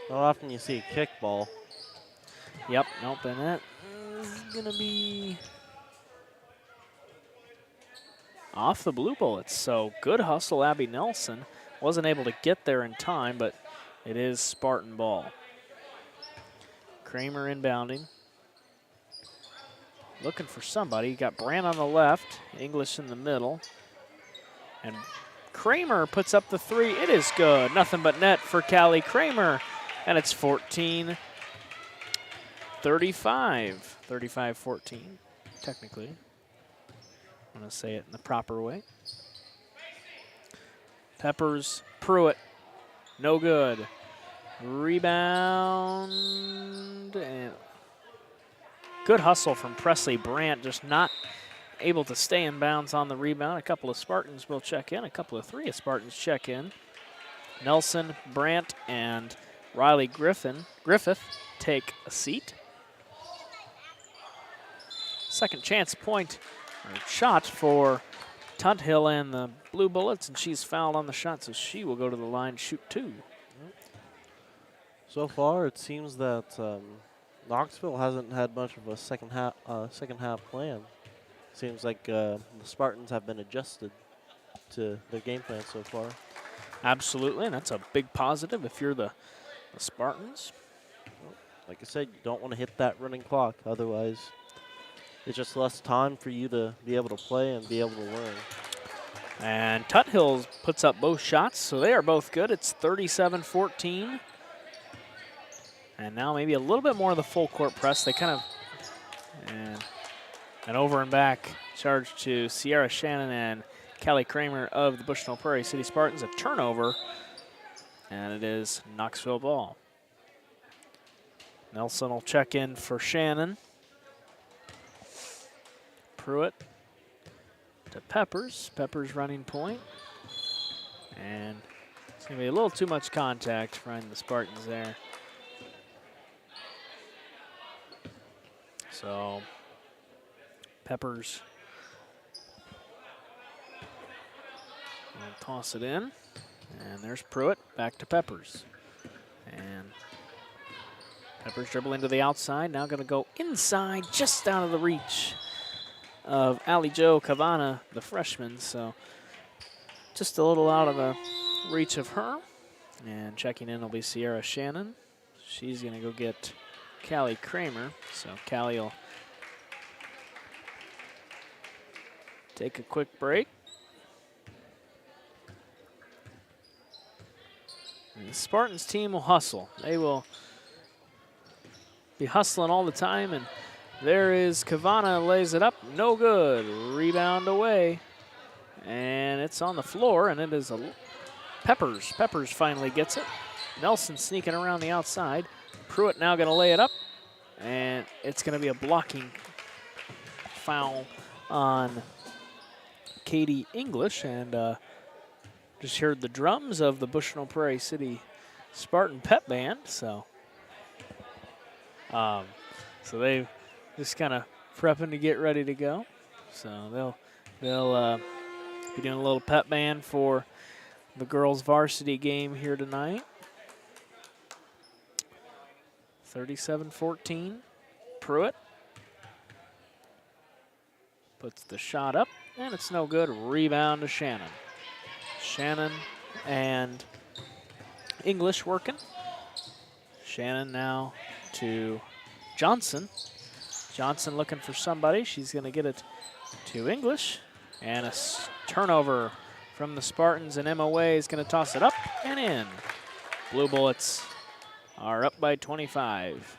Not often you see a kick ball. Yep, nope, and that is going to be off the Blue Bullets. So good hustle, Abby Nelson. Wasn't able to get there in time, but it is Spartan ball. Kramer inbounding. Looking for somebody. Got Brand on the left, English in the middle. And Kramer puts up the three. It is good. Nothing but net for Callie Kramer. And it's 14-35. 35-14, technically. I'm going to say it in the proper way. Peppers, Pruitt, no good. Rebound, and good hustle from Presley Brandt, just not able to stay in bounds on the rebound. A couple of Spartans will check in. A couple of three Spartans check in. Nelson, Brandt, and Riley Griffith take a seat. Second chance point or shot for Tuthill and the Blue Bullets, and she's fouled on the shot, so she will go to the line, shoot two. So far, it seems that Knoxville hasn't had much of a second half plan. Seems like the Spartans have been adjusted to their game plan so far. Absolutely, and that's a big positive if you're the Spartans. Like I said, you don't want to hit that running clock. Otherwise, it's just less time for you to be able to play and be able to learn. And Tuthill puts up both shots, so they are both good. It's 37-14. And now maybe a little bit more of the full court press. They kind of, and an over and back charge to Sierra Shannon and Callie Kramer of the Bushnell-Prairie City Spartans. A turnover, and it is Knoxville ball. Nelson will check in for Shannon. Pruitt to Peppers. Peppers running point. And it's going to be a little too much contact for the Spartans there. So Peppers will toss it in. And there's Pruitt back to Peppers. And Peppers dribbling to the outside. Now going to go inside, just out of the reach of Allie Jo Cavana, the freshman. So just a little out of the reach of her. And checking in will be Sierra Shannon. She's going to go get Callie Kramer. So Callie will take a quick break. And the Spartans team will hustle. They will be hustling all the time. And there is Kavana, lays it up. No good. Rebound away. And it's on the floor, and it is a Peppers. Peppers finally gets it. Nelson sneaking around the outside. Pruitt now going to lay it up, and it's going to be a blocking foul on Katie English. And just heard the drums of the Bushnell-Prairie City Spartan Pep Band. So they've just kind of prepping to get ready to go. So they'll be doing a little pep band for the girls' varsity game here tonight. 37-14. Pruitt puts the shot up, and it's no good. Rebound to Shannon. Shannon and English working. Shannon now to Johnson. Johnson looking for somebody. She's going to get it to English. And a turnover from the Spartans, and MOA is going to toss it up and in. Blue Bullets are up by 25.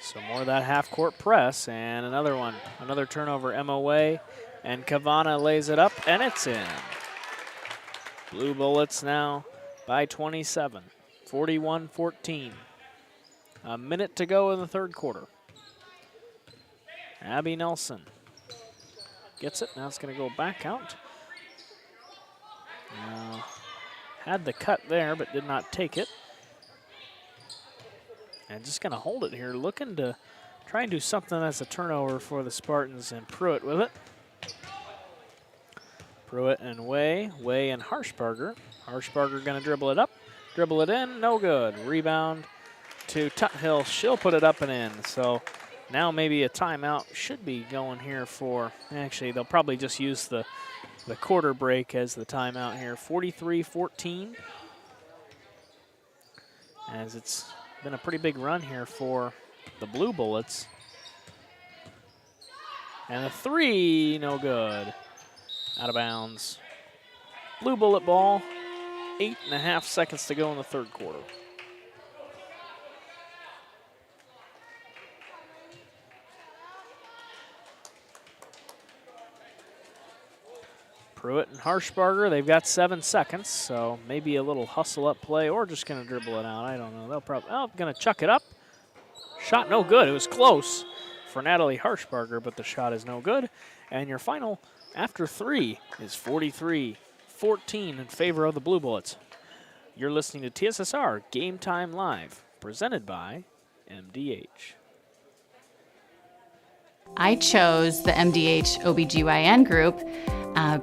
So more of that half-court press, and another turnover, MOA, and Kavana lays it up, and it's in. Blue Bullets now by 27, 41-14. A minute to go in the third quarter. Abby Nelson gets it. Now it's going to go back out. Had the cut there, but did not take it. And just going to hold it here, looking to try and do something as a turnover for the Spartans, and Pruitt with it. Pruitt and Way and Harshbarger. Harshbarger going to dribble it up, dribble it in, no good. Rebound to Tuthill. She'll put it up and in. So now maybe a timeout should be going here for, actually they'll probably just use the quarter break as the timeout here. 43-14. As it's been a pretty big run here for the Blue Bullets. And a three, no good. Out of bounds. Blue Bullet ball, 8.5 seconds to go in the third quarter. Pruitt and Harshbarger, they've got 7 seconds, so maybe a little hustle-up play or just going to dribble it out. I don't know. They'll probably, going to chuck it up. Shot no good. It was close for Natalie Harshbarger, but the shot is no good. And your final after three is 43-14 in favor of the Blue Bullets. You're listening to TSSR Game Time Live, presented by MDH. I chose the MDH OBGYN group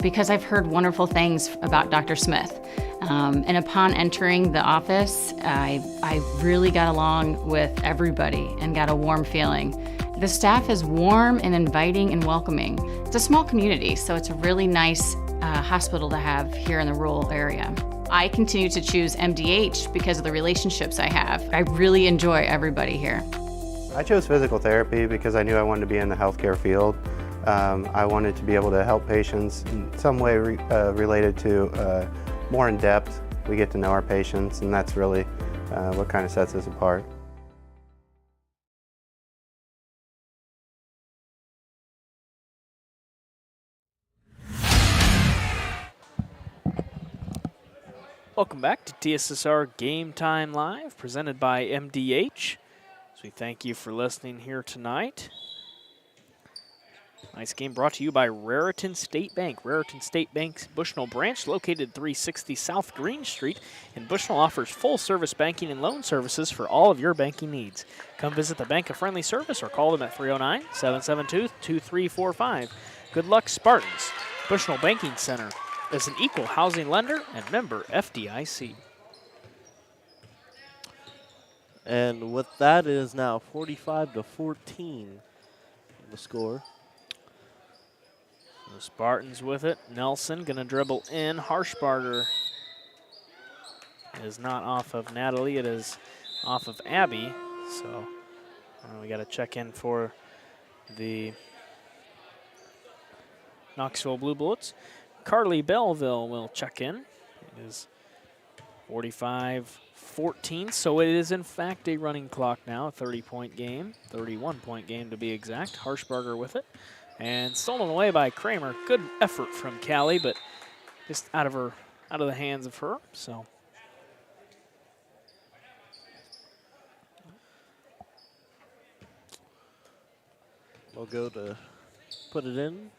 because I've heard wonderful things about Dr. Smith. And upon entering the office, I really got along with everybody and got a warm feeling. The staff is warm and inviting and welcoming. It's a small community, so it's a really nice hospital to have here in the rural area. I continue to choose MDH because of the relationships I have. I really enjoy everybody here. I chose physical therapy because I knew I wanted to be in the healthcare field. I wanted to be able to help patients in some way related to more in depth. We get to know our patients, and that's really what kind of sets us apart. Welcome back to TSSR Game Time Live, presented by MDH. So we thank you for listening here tonight. Nice game brought to you by Raritan State Bank. Raritan State Bank's Bushnell branch, located 360 South Green Street in Bushnell, offers full-service banking and loan services for all of your banking needs. Come visit the bank of friendly service or call them at 309-772-2345. Good luck, Spartans. Bushnell Banking Center is an equal housing lender and member FDIC. And with that, it is now 45-14 the score. The Spartans with it. Nelson gonna dribble in. Harshbarger is not off of Natalie, it is off of Abby. So we got to check in for the Knoxville Blue Bullets. Carly Belleville will check in. It is 45-14, so it is in fact a running clock now, a 30-point game, 31-point game to be exact. Harshbarger with it. And stolen away by Kramer. Good effort from Callie, but just out of the hands of her. So we'll go to put it in.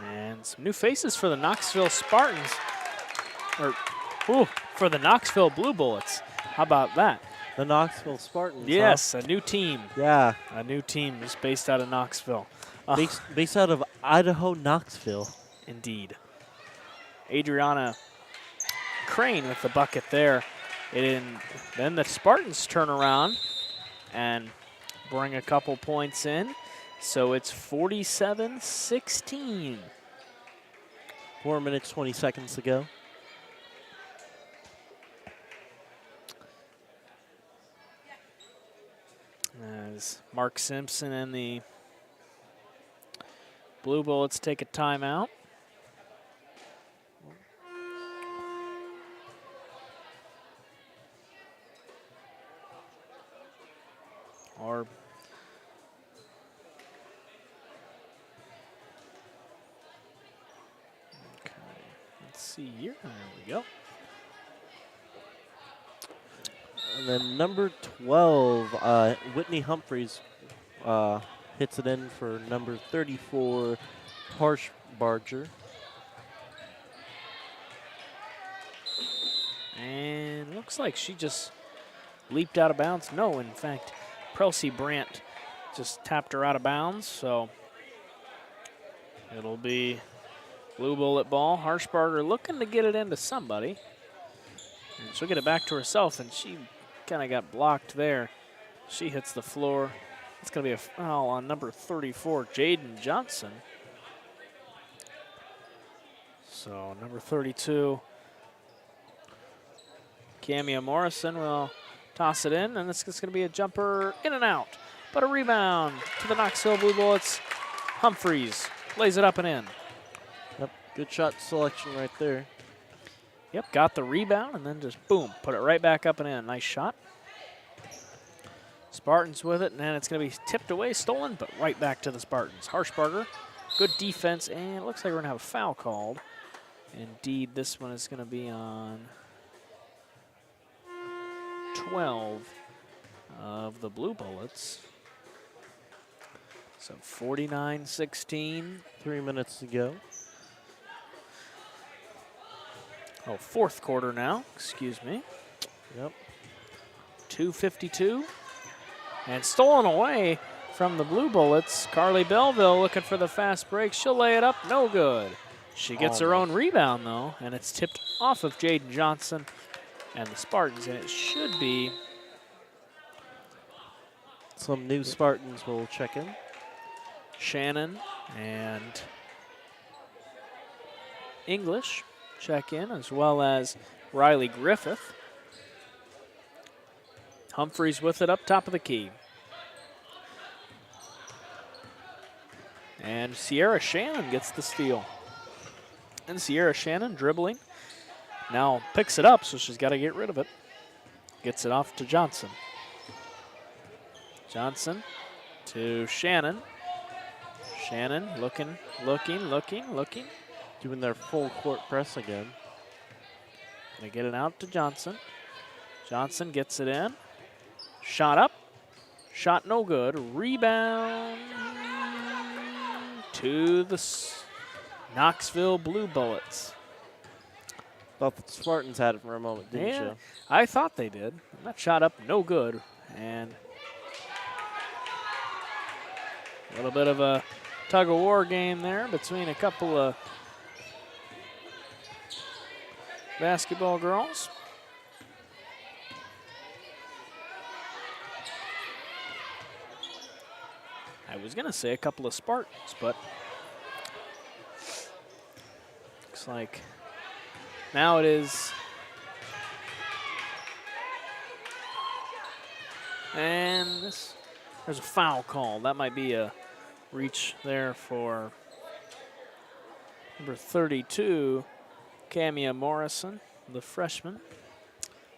And some new faces for the Knoxville Spartans, for the Knoxville Blue Bullets. How about that? The Knoxville Spartans. Yes, huh? a new team. Yeah. A new team just based out of Knoxville. Based out of Idaho, Knoxville. Indeed. Adriana Crane with the bucket there. Then the Spartans turn around and bring a couple points in. So it's 47-16. 4 minutes, 20 seconds to go. As Mark Simpson and the Blue Bullets take a timeout. Let's see here. There we go. And then number 12, Whitney Humphreys hits it in for number 34, Harshbarger. And looks like she just leaped out of bounds. No, in fact, Prelsey Brandt just tapped her out of bounds, so it'll be Blue Bullet ball. Harshbarger looking to get it into somebody. And she'll get it back to herself, and she kind of got blocked there. She hits the floor. It's going to be a foul on number 34, Jaden Johnson. So number 32, Camia Morrison will toss it in, and it's going to be a jumper in and out. But a rebound to the Knoxville Blue Bullets. Humphreys lays it up and in. Yep, good shot selection right there. Yep, got the rebound and then just boom, put it right back up and in. Nice shot. Spartans with it, and then it's going to be tipped away, stolen, but right back to the Spartans. Harshbarger, good defense, and it looks like we're going to have a foul called. Indeed, this one is going to be on 12 of the Blue Bullets. So 49-16. 3 minutes to go. Oh, fourth quarter now, excuse me. Yep. 2:52. And stolen away from the Blue Bullets. Carly Belleville looking for the fast break. She'll lay it up, no good. She gets her own rebound, though, and it's tipped off of Jaden Johnson and the Spartans, and it should be. Some new Spartans will check in. Shannon and English check in, as well as Riley Griffith. Humphreys with it up top of the key. And Sierra Shannon gets the steal. And Sierra Shannon dribbling. Now picks it up, so she's got to get rid of it. Gets it off to Johnson. Johnson to Shannon. Shannon looking. Doing their full court press again. They get it out to Johnson. Johnson gets it in. Shot up. Shot no good. Rebound to the Knoxville Blue Bullets. Thought the Spartans had it for a moment, didn't you? I thought they did. That shot up no good. And a little bit of a tug-of-war game there between a couple of basketball girls. I was going to say a couple of Spartans, but looks like now it is. And there's a foul call. That might be a reach there for number 32, Camia Morrison, the freshman.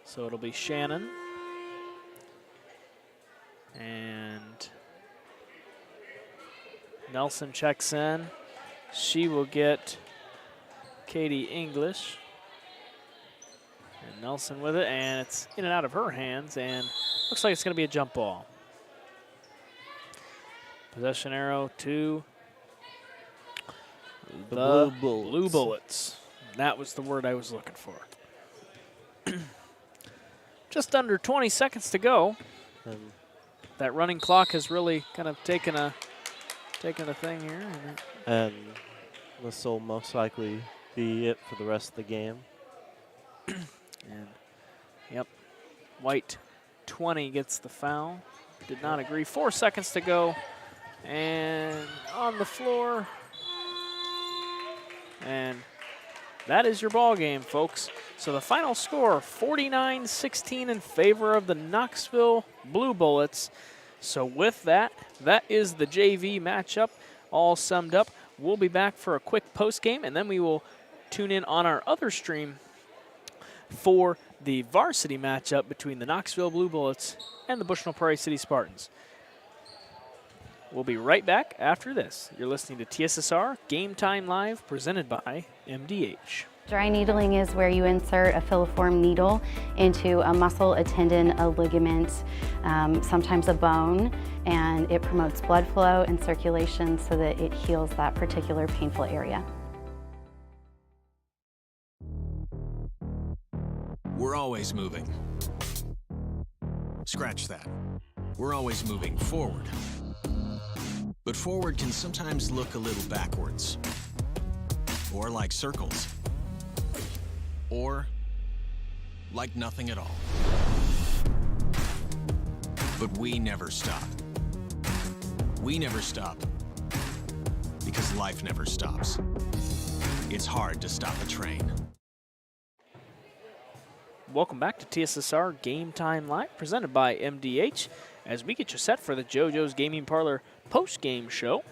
So it'll be Shannon. And Nelson checks in. She will get Katie English. And Nelson with it, and it's in and out of her hands, and looks like it's going to be a jump ball. Possession arrow to the Blue Bullets. That was the word I was looking for. Just under 20 seconds to go. That running clock has really kind of taken a thing here. And this will most likely be it for the rest of the game. And, yep, White 20 gets the foul. Did not agree. 4 seconds to go. And on the floor. And that is your ball game, folks. So the final score, 49-16 in favor of the Knoxville Blue Bullets. So with that, that is the JV matchup all summed up. We'll be back for a quick post game, and then we will tune in on our other stream for the varsity matchup between the Knoxville Blue Bullets and the Bushnell-Prairie City Spartans. We'll be right back after this. You're listening to TSSR Game Time Live, presented by MDH. Dry needling is where you insert a filiform needle into a muscle, a tendon, a ligament, sometimes a bone, and it promotes blood flow and circulation so that it heals that particular painful area. We're always moving. Scratch that. We're always moving forward. But forward can sometimes look a little backwards, or like circles, or like nothing at all. But we never stop. We never stop because life never stops. It's hard to stop a train. Welcome back to TSSR Game Time Live, presented by MDH, as we get you set for the JoJo's Gaming Parlor post-game show.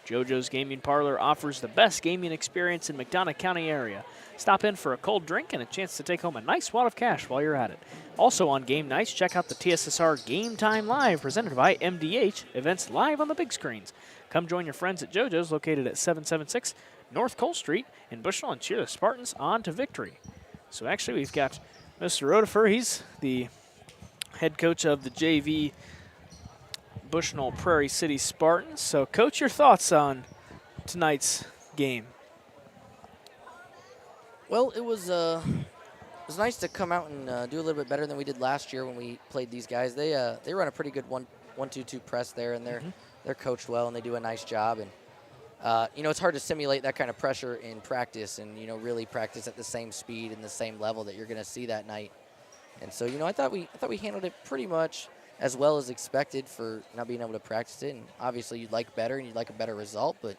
JoJo's Gaming Parlor offers the best gaming experience in McDonough County area. Stop in for a cold drink and a chance to take home a nice wad of cash while you're at it. Also on game nights, check out the TSSR Game Time Live, presented by MDH, events live on the big screens. Come join your friends at JoJo's, located at 776 North Cole Street in Bushnell, and cheer the Spartans on to victory. So actually, we've got Mr. Rodefer. He's the head coach of the JV Bushnell-Prairie City Spartans. So, Coach, your thoughts on tonight's game? Well, it was nice to come out and do a little bit better than we did last year when we played these guys. They run a pretty good 1-2-2 press there, and they're coached well and they do a nice job. And you know, it's hard to simulate that kind of pressure in practice, and really practice at the same speed and the same level that you're going to see that night. And so, I thought we handled it pretty much as well as expected for not being able to practice it. And obviously, you'd like better and you'd like a better result, but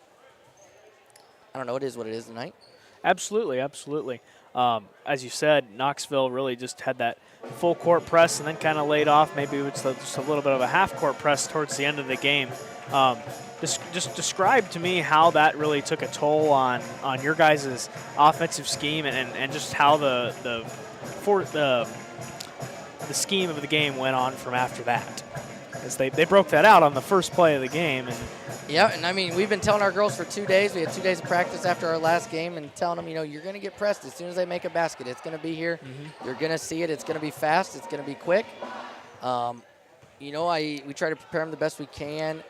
I don't know. It is what it is tonight. Absolutely, absolutely. As you said, Knoxville really just had that full court press and then kind of laid off. Maybe it's just a little bit of a half court press towards the end of the game. Just describe to me how that really took a toll on your guys' offensive scheme and just how the scheme of the game went on from after that. As they broke that out on the first play of the game. Yeah, and I mean, we've been telling our girls for 2 days. We had 2 days of practice after our last game and telling them, you're going to get pressed as soon as they make a basket. It's going to be here. You're going to see it. It's going to be fast. It's going to be quick. We try to prepare them the best we can.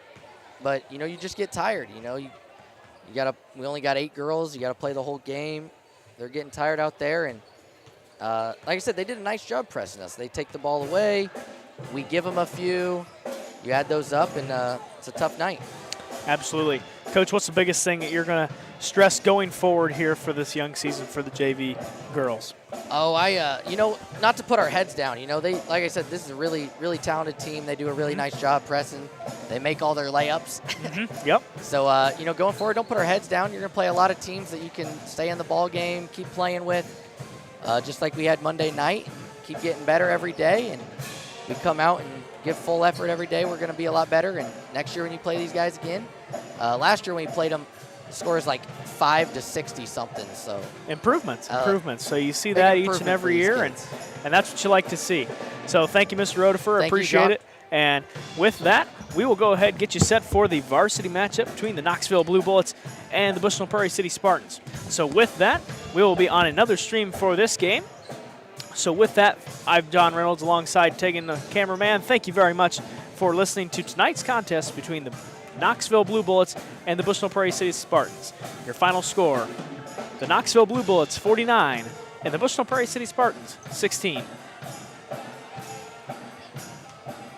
But, you just get tired. We only got 8 girls. You got to play the whole game. They're getting tired out there. And like I said, they did a nice job pressing us. They take the ball away. We give them a few. You add those up, and it's a tough night. Absolutely. Coach, what's the biggest thing that you're going to stress going forward here for this young season for the JV girls? Oh, not to put our heads down. They, like I said, this is a really, really talented team. They do a really nice job pressing. They make all their layups. Yep. So, going forward, don't put our heads down. You're going to play a lot of teams that you can stay in the ball game, keep playing with, just like we had Monday night. Keep getting better every day, and we come out and give full effort every day. We're going to be a lot better. And next year when you play these guys again, last year when we played them, the score is like 5 to 60 something. So improvements. So you see that each and every year, and that's what you like to see. So thank you, Mr. Rodefer. Appreciate it. And with that, we will go ahead and get you set for the varsity matchup between the Knoxville Blue Bullets and the Bushnell-Prairie City Spartans. So with that, we will be on another stream for this game. So with that, I'm John Reynolds alongside Tegan, the cameraman. Thank you very much for listening to tonight's contest between the Knoxville Blue Bullets and the Bushnell-Prairie City Spartans. Your final score, the Knoxville Blue Bullets 49 and the Bushnell-Prairie City Spartans 16.